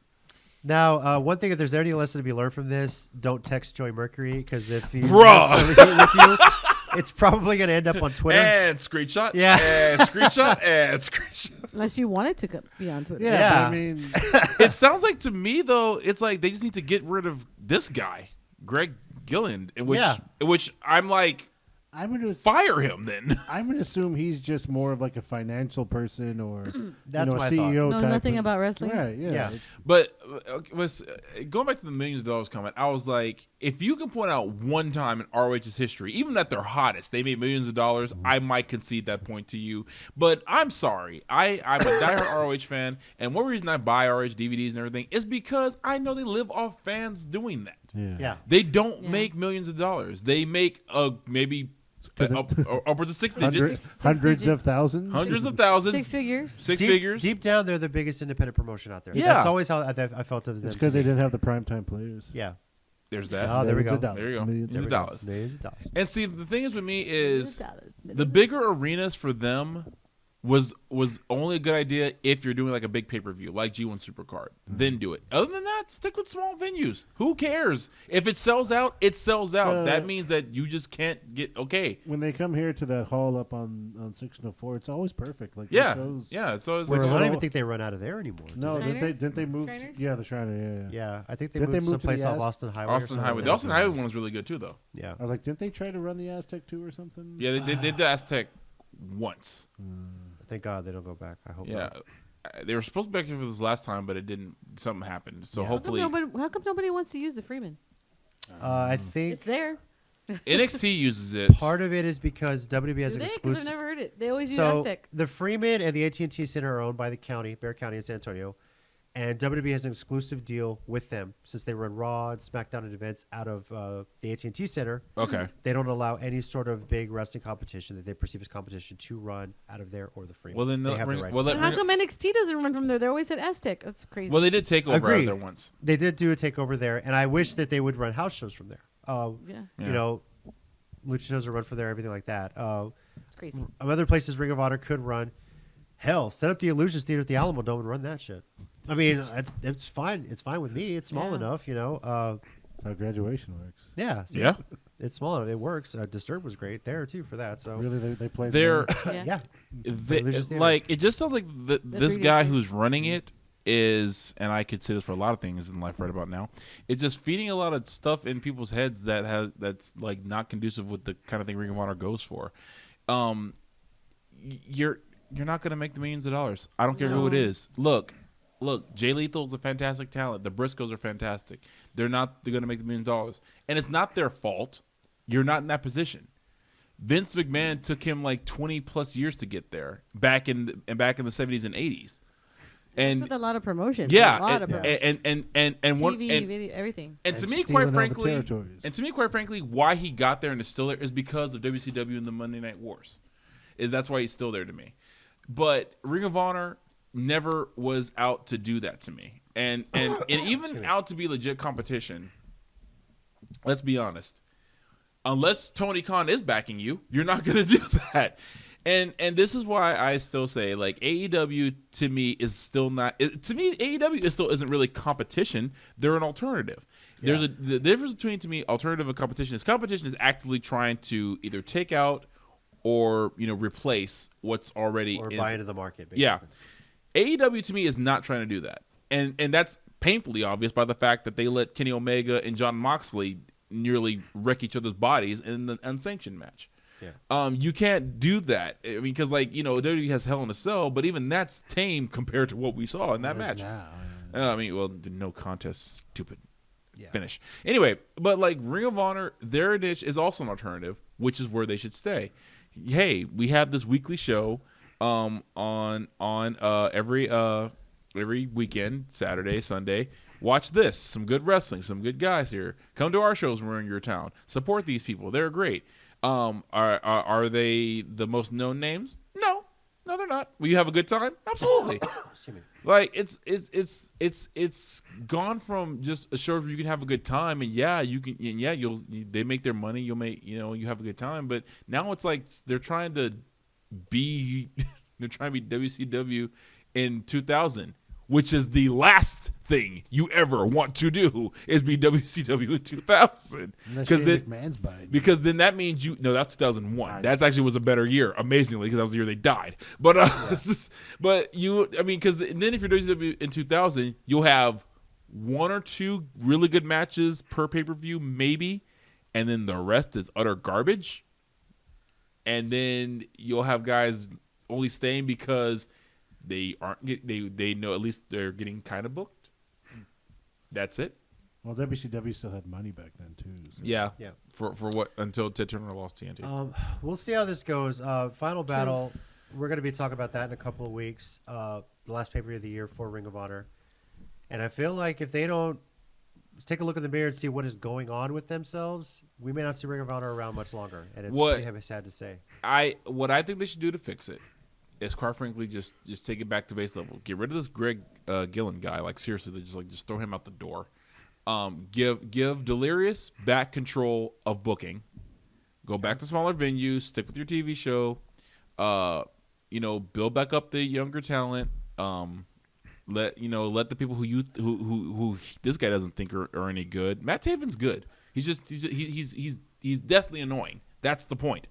Now, one thing, if there's any lesson to be learned from this, don't text Joey Mercury, because if he's Bruh. with you, it's probably going to end up on Twitter. And screenshot. Yeah. And screenshot. And screenshot. Unless you wanted to be on Twitter. Yeah. I mean, It sounds like to me, though, it's like they just need to get rid of this guy, Greg Gilland, in which I'm like, I'm going to fire him then. I'm going to assume he's just more of like a financial person or That's a my CEO Knows type. nothing about wrestling. Right, yeah. But going back to the millions of dollars comment, I was like, if you can point out one time in ROH's history, even at their hottest, they made millions of dollars, I might concede that point to you. But I'm sorry. I'm a diehard ROH fan, and one reason I buy ROH DVDs and everything is because I know they live off fans doing that. Yeah. They don't make millions of dollars. They make maybe upwards of six digits. Hundreds of thousands. Hundreds of thousands. Six figures. Six figures. Deep down, they're the biggest independent promotion out there. Yeah. That's always how I felt of them. It's because they didn't have the primetime players. Yeah. There's that. Oh, there we go. There you go. Millions of dollars. Millions of dollars. And see, the thing is with me is $1,000. the bigger arenas for them was only a good idea if you're doing like a big pay-per-view like G1 Supercard. Then do it. Other than that, stick with small venues. Who cares? If it sells out, it sells out. That means that you just can't get When they come here to that hall up on 604, it's always perfect. Like yeah. shows, Yeah, it's always Which like I don't even think they run out of there anymore. No, Shriner? didn't they move? Shriners? Yeah, the Shriner. Yeah. Yeah, I think they Didn't moved they move to someplace the off Aztec? Austin Highway. Austin Highway. The Austin Highway one was really good too, though. Yeah. I was like, didn't they try to run the Aztec too or something? Yeah, they did the Aztec once. Thank God they don't go back. I hope Yeah. not. They were supposed to be back here for this last time, but it didn't. Something happened. So Yeah. hopefully, How come nobody wants to use the Freeman? I think It's there. NXT uses it. part of it is because WB has Do an they? Because I've exclusive. never heard it. They always use So Aztec. the Freeman and the AT&T Center are owned by the county, Bexar County in San Antonio, and WB has an exclusive deal with them since they run Raw and SmackDown and events out of the AT&T Center. Okay. They don't allow any sort of big wrestling competition that they perceive as competition to run out of there or the Freeman. Well, then they have the rights. well, But how come NXT doesn't run from there? They always said Aztec. That's crazy. well, they did take over out Agreed. of there once. They did do a takeover there, and I wish that they would run house shows from there. Yeah. You know, lucha shows are run from there, everything like that. It's crazy. Other places Ring of Honor could run. Hell, set up the Illusions Theater at the Alamo Dome and run that shit. I mean, it's fine. It's fine with me. It's small Yeah. enough, you know. That's how graduation works. Yeah. see, Yeah. It's small enough. It works. Disturbed was great there, too, for that. So, Really, they play. They're Yeah. Illusions Theater. like it just sounds like this 3D guy place. who's running it is, and I could say this for a lot of things in life right about now. It's just feeding a lot of stuff in people's heads that's like not conducive with the kind of thing Ring of Honor goes for. You're not going to make the millions of dollars. I don't care who it No. is. Look, Jay Lethal's a fantastic talent. The Briscoes are fantastic. They're going to make the millions of dollars. And it's not their fault. You're not in that position. Vince McMahon took him like 20 plus years to get there back in the 70s and 80s. And That's with a lot of promotion. yeah, a lot of promotion. and TV, video, everything. and to And me, stealing quite all the frankly, territories. why he got there and is still there is because of WCW and the Monday Night Wars. That's why he's still there to me. But Ring of Honor never was out to do that to me, and even out to be legit competition. Let's be honest. Unless Tony Khan is backing you, you're not going to do that. And this is why I still say, like, AEW to me is still not. To me, AEW still isn't really competition. They're an alternative. Yeah. The difference between, to me, alternative and competition is actively trying to either take out or replace what's already or buy into the market, basically. Yeah. AEW to me is not trying to do that. And that's painfully obvious by the fact that they let Kenny Omega and Jon Moxley nearly wreck each other's bodies in the unsanctioned match. You can't do that. I mean, because WWE has Hell in a Cell, but even that's tame compared to what we saw in that match. Now, I mean, well, the no contest, stupid finish. Anyway, but like Ring of Honor, their niche is also an alternative, which is where they should stay. Hey, we have this weekly show on every weekend, Saturday, Sunday. Watch this. Some good wrestling, some good guys here. Come to our shows when we're in your town. Support these people. They're great. Are they the most known names? No, they're not. Will you have a good time? Absolutely. Like it's gone from just a show where you can have a good time, and they make their money. You'll make you have a good time. But now it's like they're trying to be WCW in 2000. Which is the last thing you ever want to do is be WCW in 2000. Because then that means that's 2001. That actually was a better year, amazingly, because that was the year they died. But because then if you're WCW in 2000, you'll have 1 or 2 really good matches per pay-per-view, maybe, and then the rest is utter garbage. And then you'll have guys only staying because they know at least they're getting kind of booked. That's it. Well, WCW still had money back then too. So. Yeah. For what until Ted Turner lost TNT. We'll see how this goes. Final battle. We're going to be talking about that in a couple of weeks. The last pay-per-view of the year for Ring of Honor, and I feel like if they don't take a look in the mirror and see what is going on with themselves, we may not see Ring of Honor around much longer. And it's pretty sad to say. What I think they should do to fix it is, quite frankly, just take it back to base level. Get rid of this Greg Gillen guy. Like, seriously, just throw him out the door. Give Delirious back control of booking. Go back to smaller venues. Stick with your TV show. Build back up the younger talent. Let the people who this guy doesn't think are any good. Matt Taven's good. He's definitely annoying. That's the point.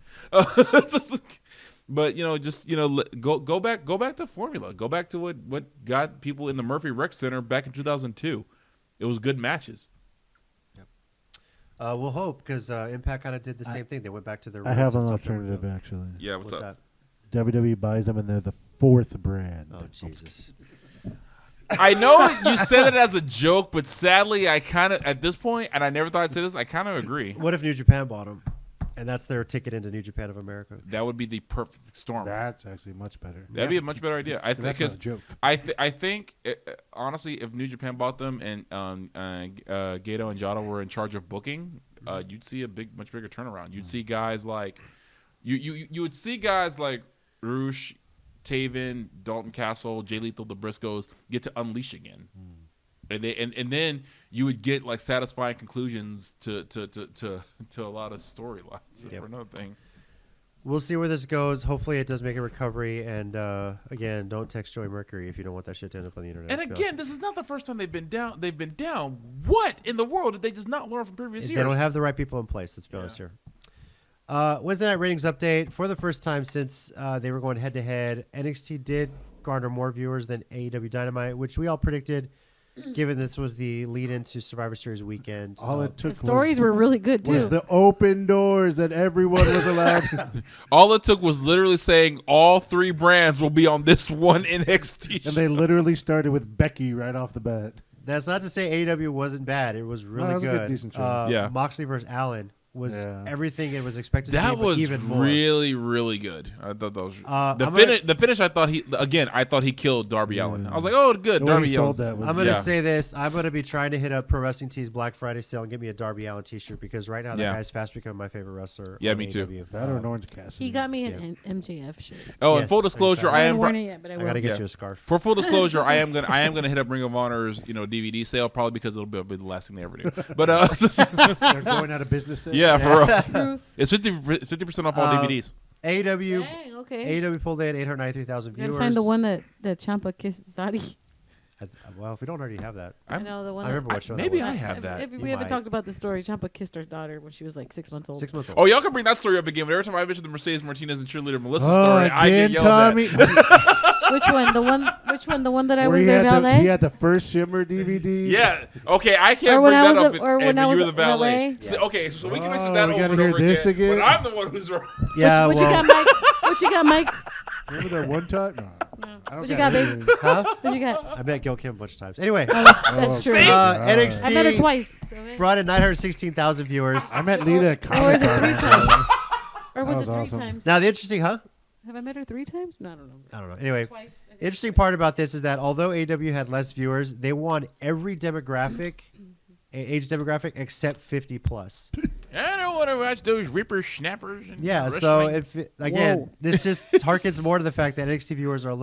But go back to formula. Go back to what got people in the Murphy Rec Center back in 2002. It was good matches. Yep. We'll hope, because Impact kind of did the same thing. They went back to their roots. I have an alternative, actually. Yeah, what's up? That? WWE buys them, and they're the 4th brand. Oh, Jesus. I know you said it as a joke, but sadly, I kind of, at this point, and I never thought I'd say this, I kind of agree. What if New Japan bought them? And that's their ticket into New Japan of America. That would be the perfect storm. That's actually much better. That'd be a much better idea. I think. That's not a joke. I think honestly, if New Japan bought them and Gato and Jado were in charge of booking, you'd see a much bigger turnaround. You'd see guys like you would see guys like Roosh, Taven, Dalton Castle, Jay Lethal, the Briscoes get to unleash again. And then you would get like satisfying conclusions to a lot of storylines. For another thing, we'll see where this goes. Hopefully, it does make a recovery. And again, don't text Joey Mercury if you don't want that shit to end up on the internet. And again, this is not the first time they've been down. What in the world did they just not learn from previous years? They don't have the right people in place. Let's be honest here. Wednesday night ratings update. For the first time since they were going head to head, NXT did garner more viewers than AEW Dynamite, which we all predicted. Given this was the lead into Survivor Series weekend, all it took the stories were really good too. Was the open doors that everyone was allowed. All it took was literally saying all 3 brands will be on this one NXT show. And they literally started with Becky right off the bat. That's not to say AEW wasn't bad. It was really was good. A good, decent show. Moxley versus Allen was everything it was expected to be, but even more. That was really, really good. I thought that was the finish. I thought he killed Darby Allin. I was like, oh, good. Darby Allin. I'm going to say this. I'm going to be trying to hit up Pro Wrestling Tees Black Friday sale and get me a Darby Allin t-shirt, because right now that guy's fast becoming my favorite wrestler. Yeah, me AEW. too. That or an Orange Cassidy. He got me an MJF shirt. Oh, and full disclosure, I haven't worn it yet, but I got to get you a scarf. For full disclosure, I am gonna hit up Ring of Honor's DVD sale, probably because it'll be the last thing they ever do. But they're going out of business. Yeah, for real. It's 50% off all DVDs. AEW. Dang, okay. AEW pulled in 893,000 viewers. You gotta find the one that Ciampa kissed Sadi. Well, if we don't already have that, I know the one. I remember what show maybe that was. I have that. We haven't talked about the story. Ciampa kissed her daughter when she was like 6 months old. 6 months old. Oh, y'all can bring that story up again. But every time I mention the Mercedes Martinez and cheerleader Melissa story, I get yelled Tommy. at. Which one? The one that I Where was he there had valet? he had the first Shimmer DVD. Yeah. Okay, I can't Or when bring I that was up. a- or when and I you was were the valet. LA? So, okay, so we can mention Oh, that we over gotta and hear over this again. But again? I'm the one who's wrong. Yeah, What you well, got, Mike? What you got, Mike? Remember that one time? No. I don't What you got, any- babe? huh? What you got? I met Gil Kim a bunch of times. Anyway, That's true. NXT I met her twice. So brought in 916,000 viewers. I met Lita at Or is it Comic-Con. 3 times? Or was was it 3 awesome. times? Now the interesting, huh? Have I met her 3 times? No, I don't know. I don't know. Anyway, Twice. I think. interesting part about this is that although AEW had less viewers, they won every demographic, age demographic except 50 plus. I don't want to watch those Ripper Snappers. And Yeah, so wrestling. again, Whoa. this just harkens more to the fact that NXT viewers are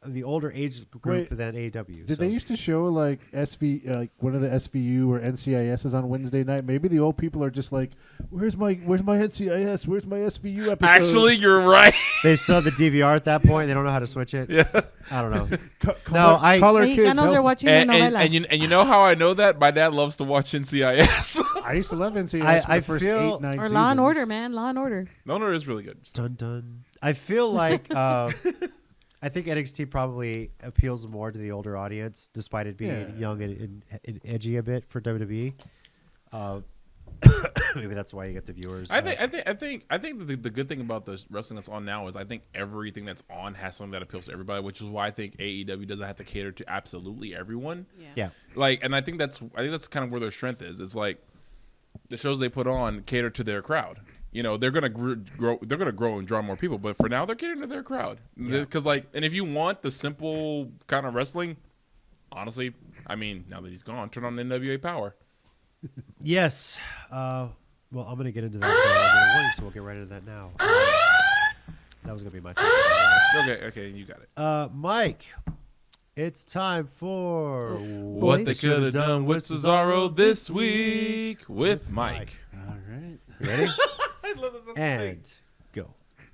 the older age group Wait, than AEW. Did so. they used to show like like one of the SVU or NCISs on Wednesday night? Maybe the old people are just like, "Where's my NCIS? Where's my SVU episode?" Actually, you're right. They still have the DVR at that point. They don't know how to switch it. Yeah. I don't know. Call our kids. Mexicanos are help. watching their novelas. And you know how I know that? My dad loves to watch NCIS. I used to love NCIS for I the first feel- 8, 9 or seasons. Law and Order, man. Law and Order. No, is really good. Dun dun. I feel like I think NXT probably appeals more to the older audience, despite it being young and edgy a bit for WWE. Maybe that's why you get the viewers. I think that the good thing about the wrestling that's on now is I think everything that's on has something that appeals to everybody, which is why I think AEW doesn't have to cater to absolutely everyone. Yeah. Like, and I think that's kind of where their strength is. It's like the shows they put on cater to their crowd. You know, they're gonna grow. They're gonna grow and draw more people, but for now, they're catering to their crowd. Because and if you want the simple kind of wrestling, honestly, I mean, now that he's gone, turn on NWA Power. Yes. Well, I'm going to get into that in a minute, so we'll get right into that now. That was going to be my topic. Okay, you got it. Mike, it's time for What they could have done with Cesaro this week with Mike. All right. Ready? I love this. And go.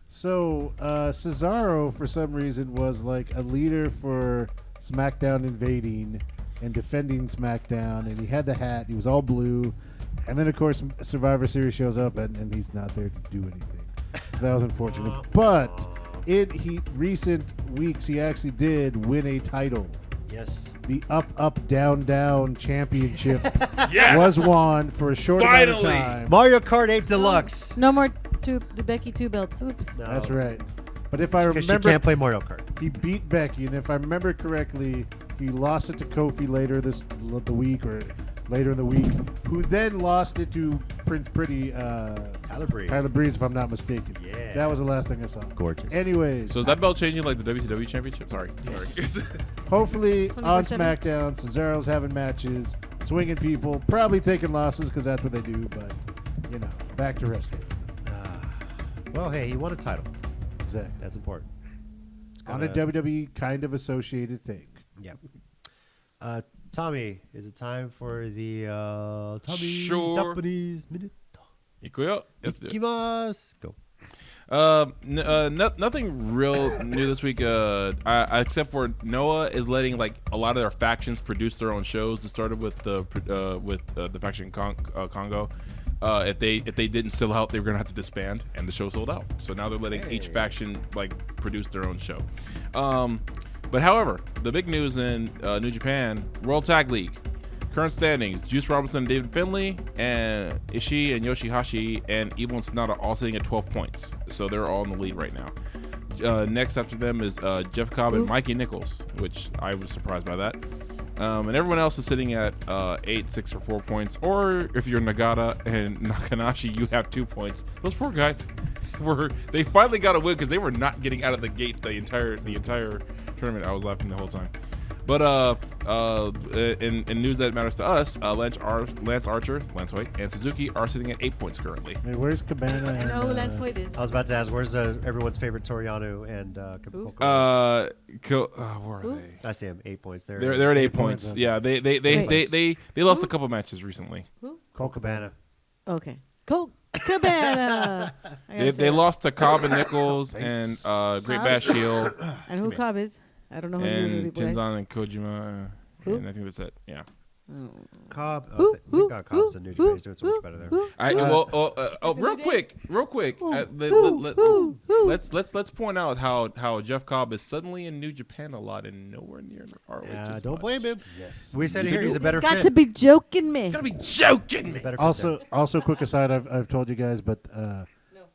So Cesaro, for some reason, was like a leader for SmackDown invading and defending SmackDown, and he had the hat. He was all blue. And then, of course, Survivor Series shows up, and he's not there to do anything. So that was unfortunate. But in recent weeks, he actually did win a title. Yes. The Up, Down, Down Championship Yes! was won for a short amount of Finally! time. Mario Kart 8 Deluxe. No more Becky 2 belts. Oops. No. That's right. But if I Because she remember, can't play Mario Kart. he beat Becky, and if I remember correctly, he lost it to Kofi later the week or later in the week, who then lost it to Prince Pretty Tyler Breeze. Tyler Breeze, if I'm not mistaken. Yeah. That was the last thing I saw. Gorgeous. Anyways, So is that belt changing like the WCW championship? Sorry. hopefully on 24/7. SmackDown, Cesaro's having matches, swinging people, probably taking losses because that's what they do. But back to wrestling. Well, hey, he won a title. Exactly. That's important. It's On a WWE kind of associated thing. Yep. Tommy, is it time for the Tommy's Sure. Japanese minute? Ikuyo. Let's do it. Ikimasu. Go. Nothing real new this week. Except for Noah is letting like a lot of their factions produce their own shows. It started with the faction Congo. If they didn't sell out, they were gonna have to disband, and the show sold out. So now they're letting each faction like produce their own show. But however, the big news in New Japan, World Tag League. Current standings, Juice Robinson and David Finlay, and Ishii and Yoshihashi and Evil and Sonata all sitting at 12 points. So they're all in the lead right now. Next after them is Jeff Cobb and Mikey Nichols, which I was surprised by that. And everyone else is sitting at 8, 6, or 4 points. Or if you're Nagata and Nakanashi, you have 2 points. Those poor guys they finally got a win because they were not getting out of the gate the entire tournament. I was laughing the whole time. But in news that matters to us, Lance Archer, Lance White, and Suzuki are sitting at 8 points currently. Hey, where's Cabana? I know who Lance Hoyt is. I was about to ask, where's everyone's favorite Toriano and Who? Where are they? I see him 8 points. They're at 8 points. Yeah, they lost a couple matches recently. Who? Cole Cabana. Okay. Cool. Cabana. They lost to Cobb and Nichols and Great Bash Shield And who Cobb is? I don't know who he is. and Big boy. Tenzan and Kojima. Who? And I think that's it. Yeah. Cobb. Thank God Cobb's in New Japan. He's doing so much better there. Real quick. Let's point out how Jeff Cobb is suddenly in New Japan a lot and nowhere near ROH. Yeah, don't blame him. Yes. We said it here. He's a better Got fit. to be joking me. Gotta be joking me. Also, quick aside, I've told you guys, but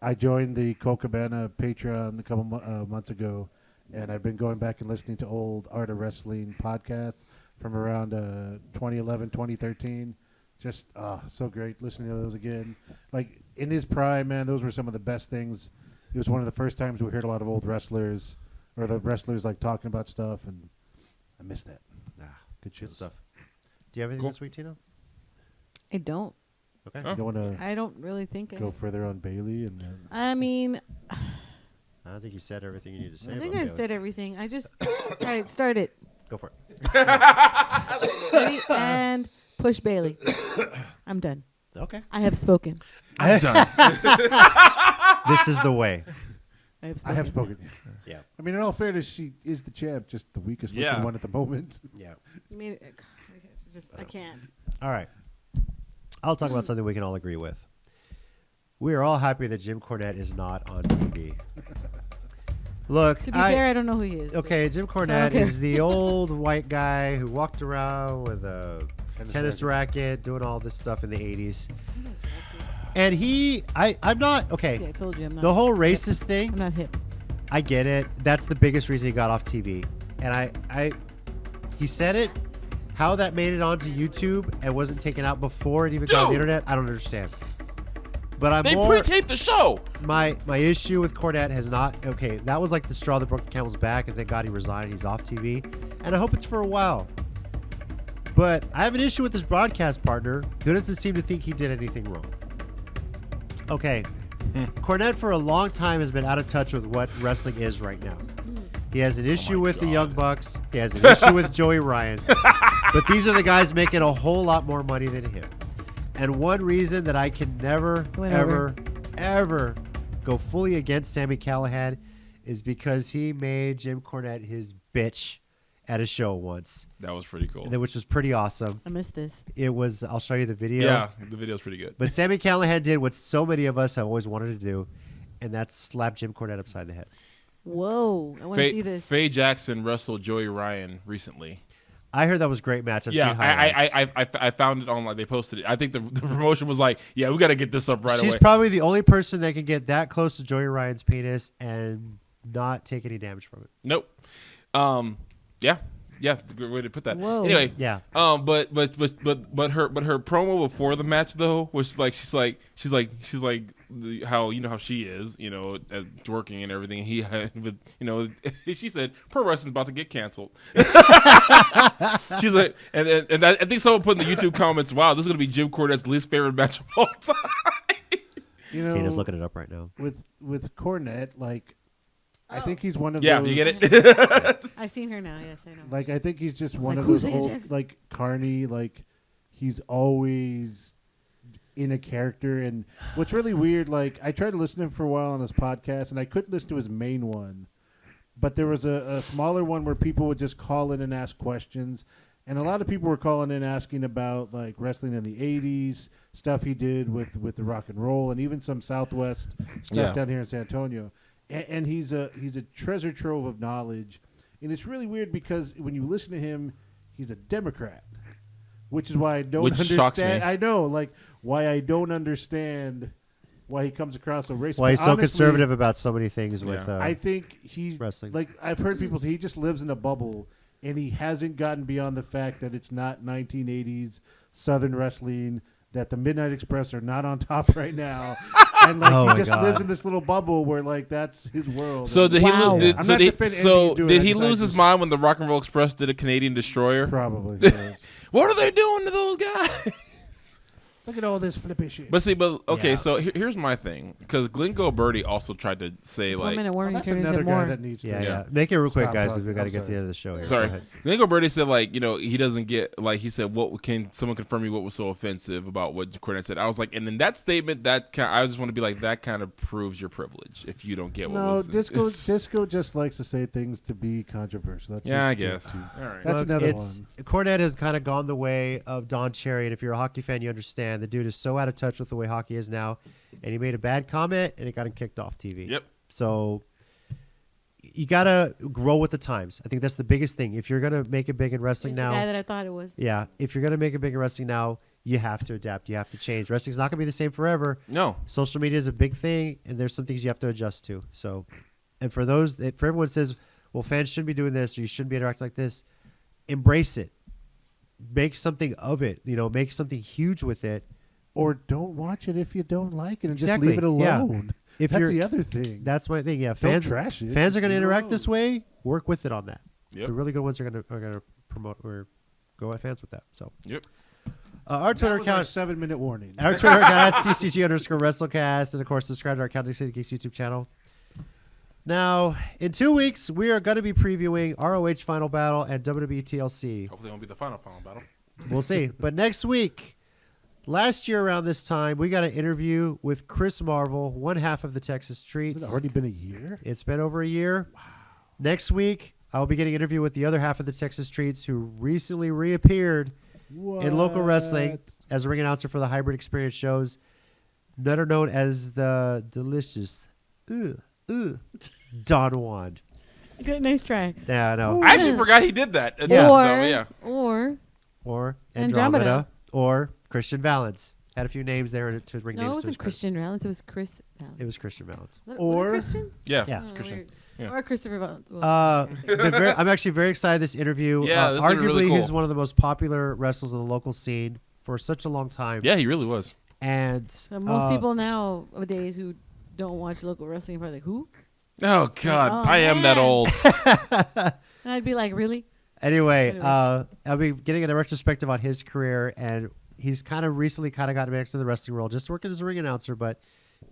I joined the Colt Cabana Patreon a couple months ago, and I've been going back and listening to old Art of Wrestling podcasts from around 2011, 2013. Just so great listening to those again. Like in his prime, man, those were some of the best things. It was one of the first times we heard a lot of old wrestlers, or the wrestlers like talking about stuff, and I miss that. Good stuff. Do you have anything this week, Tina? I don't. Okay. You don't want I don't really think to go further on Bailey, and then I mean, I don't think you said everything you need to say. I think about I Bailey. said everything. I just all right. Start it. Go for it. Ready? And push Bailey. I'm done. Okay. I have spoken. I'm done. This is the way. I have I spoken. have spoken. Yeah. I mean, in all fairness, she is the champ, just the weakest looking one at the moment. Yeah. You made it. It's just I can't. All right. I'll talk about something we can all agree with. We are all happy that Jim Cornette is not on TV. Look, To be fair, I don't know who he is. okay, Jim Cornette okay. is the old white guy who walked around with a tennis racket, doing all this stuff in the 80s. And I'm not, okay, See, I told you I'm not. the whole hip. racist thing, I'm not hip. I get it. That's the biggest reason he got off TV. And he said it. How that made it onto YouTube and wasn't taken out before it even got on the internet, I don't understand. But They pre-taped the show. My issue with Cornette has not, okay, that was like the straw that broke the camel's back, and thank God he resigned. He's off TV, and I hope it's for a while. But I have an issue with his broadcast partner, who doesn't seem to think he did anything wrong. Okay, Cornette for a long time has been out of touch with what wrestling is right now. He has an issue with the Young Bucks. He has an issue with Joey Ryan. But these are the guys making a whole lot more money than him. And one reason that I can never, ever go fully against Sami Callihan is because he made Jim Cornette his bitch at a show once. That was pretty cool. Which was pretty awesome. I missed this. It was, I'll show you the video. Yeah, the video's pretty good. But Sami Callihan did what so many of us have always wanted to do, and that's slap Jim Cornette upside the head. Whoa! I want to see this. Faye Jackson wrestled Joey Ryan recently. I heard that was a great match. I've seen highlights. I found it online. They posted it. I think the promotion was like, yeah, we got to get this up right away. She's probably the only person that can get that close to Joey Ryan's penis and not take any damage from it. Nope. Yeah, the good way to put that. Whoa. Anyway, yeah. But her promo before the match though was like she's like how you know how she is, you know, as working and everything. He had, with, you know, she said pro wrestling's about to get canceled. She's like, and I think someone put in the YouTube comments, wow, this is gonna be Jim Cornette's least favorite match of all time. You know, Tina's looking it up right now. With Cornette, like. I think he's one of yeah, those. you get it. I've seen her now. Yes, I know. Like I think he's just one like, of who's those Faye old, Jackson? like Carney. Like he's always in a character. And what's really weird, like I tried to listen to him for a while on his podcast, and I couldn't listen to his main one. But there was a smaller one where people would just call in and ask questions, and a lot of people were calling in asking about like wrestling in the '80s, stuff he did with the rock and roll, and even some Southwest stuff down here in San Antonio. And he's a treasure trove of knowledge, and it's really weird because when you listen to him, he's a Democrat, which is why I don't understand. Shocks me. I know, like why I don't understand why he comes across so racist. Why he's But so honestly, conservative about so many things with I think he's wrestling. like I've heard people say he just lives in a bubble, and he hasn't gotten beyond the fact that it's not 1980s Southern wrestling. That the Midnight Express are not on top right now, and like he just lives in this little bubble where like that's his world. So did Wow. he? I'm not defending anything you do, Did I he just- I lose his just- mind when the Rock and Roll Express did a Canadian Destroyer? Probably. Yes. What are they doing to those guys? Look at all this flippy shit. But see, okay, Yeah. so here's my thing, because Glenn Birdie also tried to say It's 1 like, minute warning that's turned another into guy more. that needs to. Yeah. Make it real quick, Stop guys, talking. because we got to I'm get to the sorry. end of the show here. sorry, Go ahead. Glenn Birdie said like, he doesn't get like he said, what can someone confirm me what was so offensive about what Cornette said? I was like, and then that statement I just want to be like, that kind of proves your privilege if you don't get what No, was. Disco just likes to say things to be controversial. That's Yeah, I his guess. stick to. All right. That's Look, another it's, one. Cornette has kind of gone the way of Don Cherry, and if you're a hockey fan, you understand. The dude is so out of touch with the way hockey is now, and he made a bad comment, and it got him kicked off TV. Yep. So you got to grow with the times. I think that's the biggest thing. If you're going to make it big in wrestling It's the now, guy that I thought it was. yeah, if you're going to make it big in wrestling now, you have to adapt. You have to change. Wrestling's not going to be the same forever. No. Social media is a big thing, and there's some things you have to adjust to. So, and for everyone that says, well, fans shouldn't be doing this or you shouldn't be interacting like this, embrace it. Make something of it. Make something huge with it. Or don't watch it if you don't like it and Exactly, just leave it yeah. alone. If That's you're- the other thing. That's my thing. Yeah, Don't fans trash it. Fans are Just going to leave it interact alone. this way. Work with it on that. Yep. The really good ones are going to promote or go at fans with that. So, Yep. our Twitter That was our account. 7-minute warning. Our Twitter account at CCG_WrestleCast, and of course, subscribe to our Counting City Geeks YouTube channel. Now, in 2 weeks, we are going to be previewing ROH Final Battle and WWE TLC. Hopefully, it won't be the final battle. We'll see. But next week, last year around this time, we got an interview with Chris Marvel, one half of the Texas Has Treats. it already been a year? It's been over a year. Wow. Next week, I'll be getting an interview with the other half of the Texas Treats, who recently reappeared in local wrestling as a ring announcer for the Hybrid Experience shows, better known as the delicious Don Juan. Good, nice try. Yeah, I know. I actually forgot he did that. Yeah. So, yeah. Or Andromeda. Andromeda. Or Christian Valance. Had a few names there to ring No, names. it wasn't to his credit. Christian Valance. It was Chris Valance. It was Christian Valance. Was Or- it Christian? Yeah. Yeah. Oh, Christian. weird. Yeah. Or Christopher Valance. Well, I'm actually very excited this interview. Yeah, this is arguably, really cool. he's one of the most popular wrestlers in the local scene for such a long time. Yeah, he really was. And most people nowadays who don't watch local wrestling are probably like, who? Oh, God. Oh, I am that man. old. And I'd be like, really? Anyway, Anyways. I'll be getting a retrospective on his career, and he's kind of recently gotten back to the wrestling world, just working as a ring announcer, but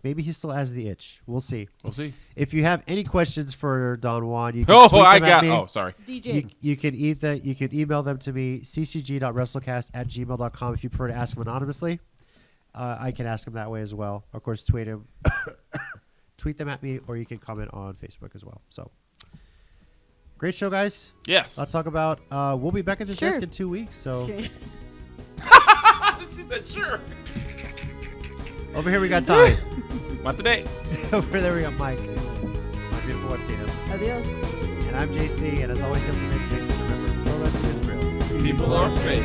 maybe he still has the itch. We'll see. We'll see. If you have any questions for Don Juan, you can Oh, tweet I them at got. me. Oh, sorry. DJ. You can you can email them to me, ccg.wrestlecast@gmail.com if you prefer to ask them anonymously. I can ask them that way as well. Of course, tweet them at me, or you can comment on Facebook as well. So, great show, guys. Yes. Let's talk about. We'll be back at the Sure. desk in 2 weeks. So She said, sure. over here we got Ty. Not today. Over there we got Mike. My beautiful wife Tina. Adios. And I'm JC. And as always, don't forget, Jason, remember, pro wrestling is real. People are fake.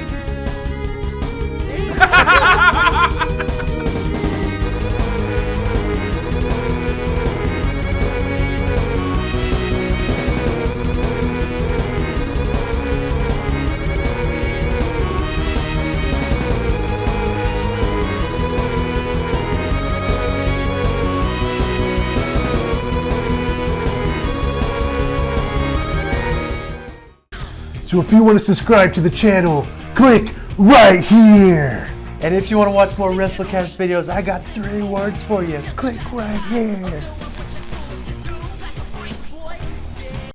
So if you want to subscribe to the channel, click right here. And if you want to watch more WrestleCast videos, I got 3 words for you. Click right here.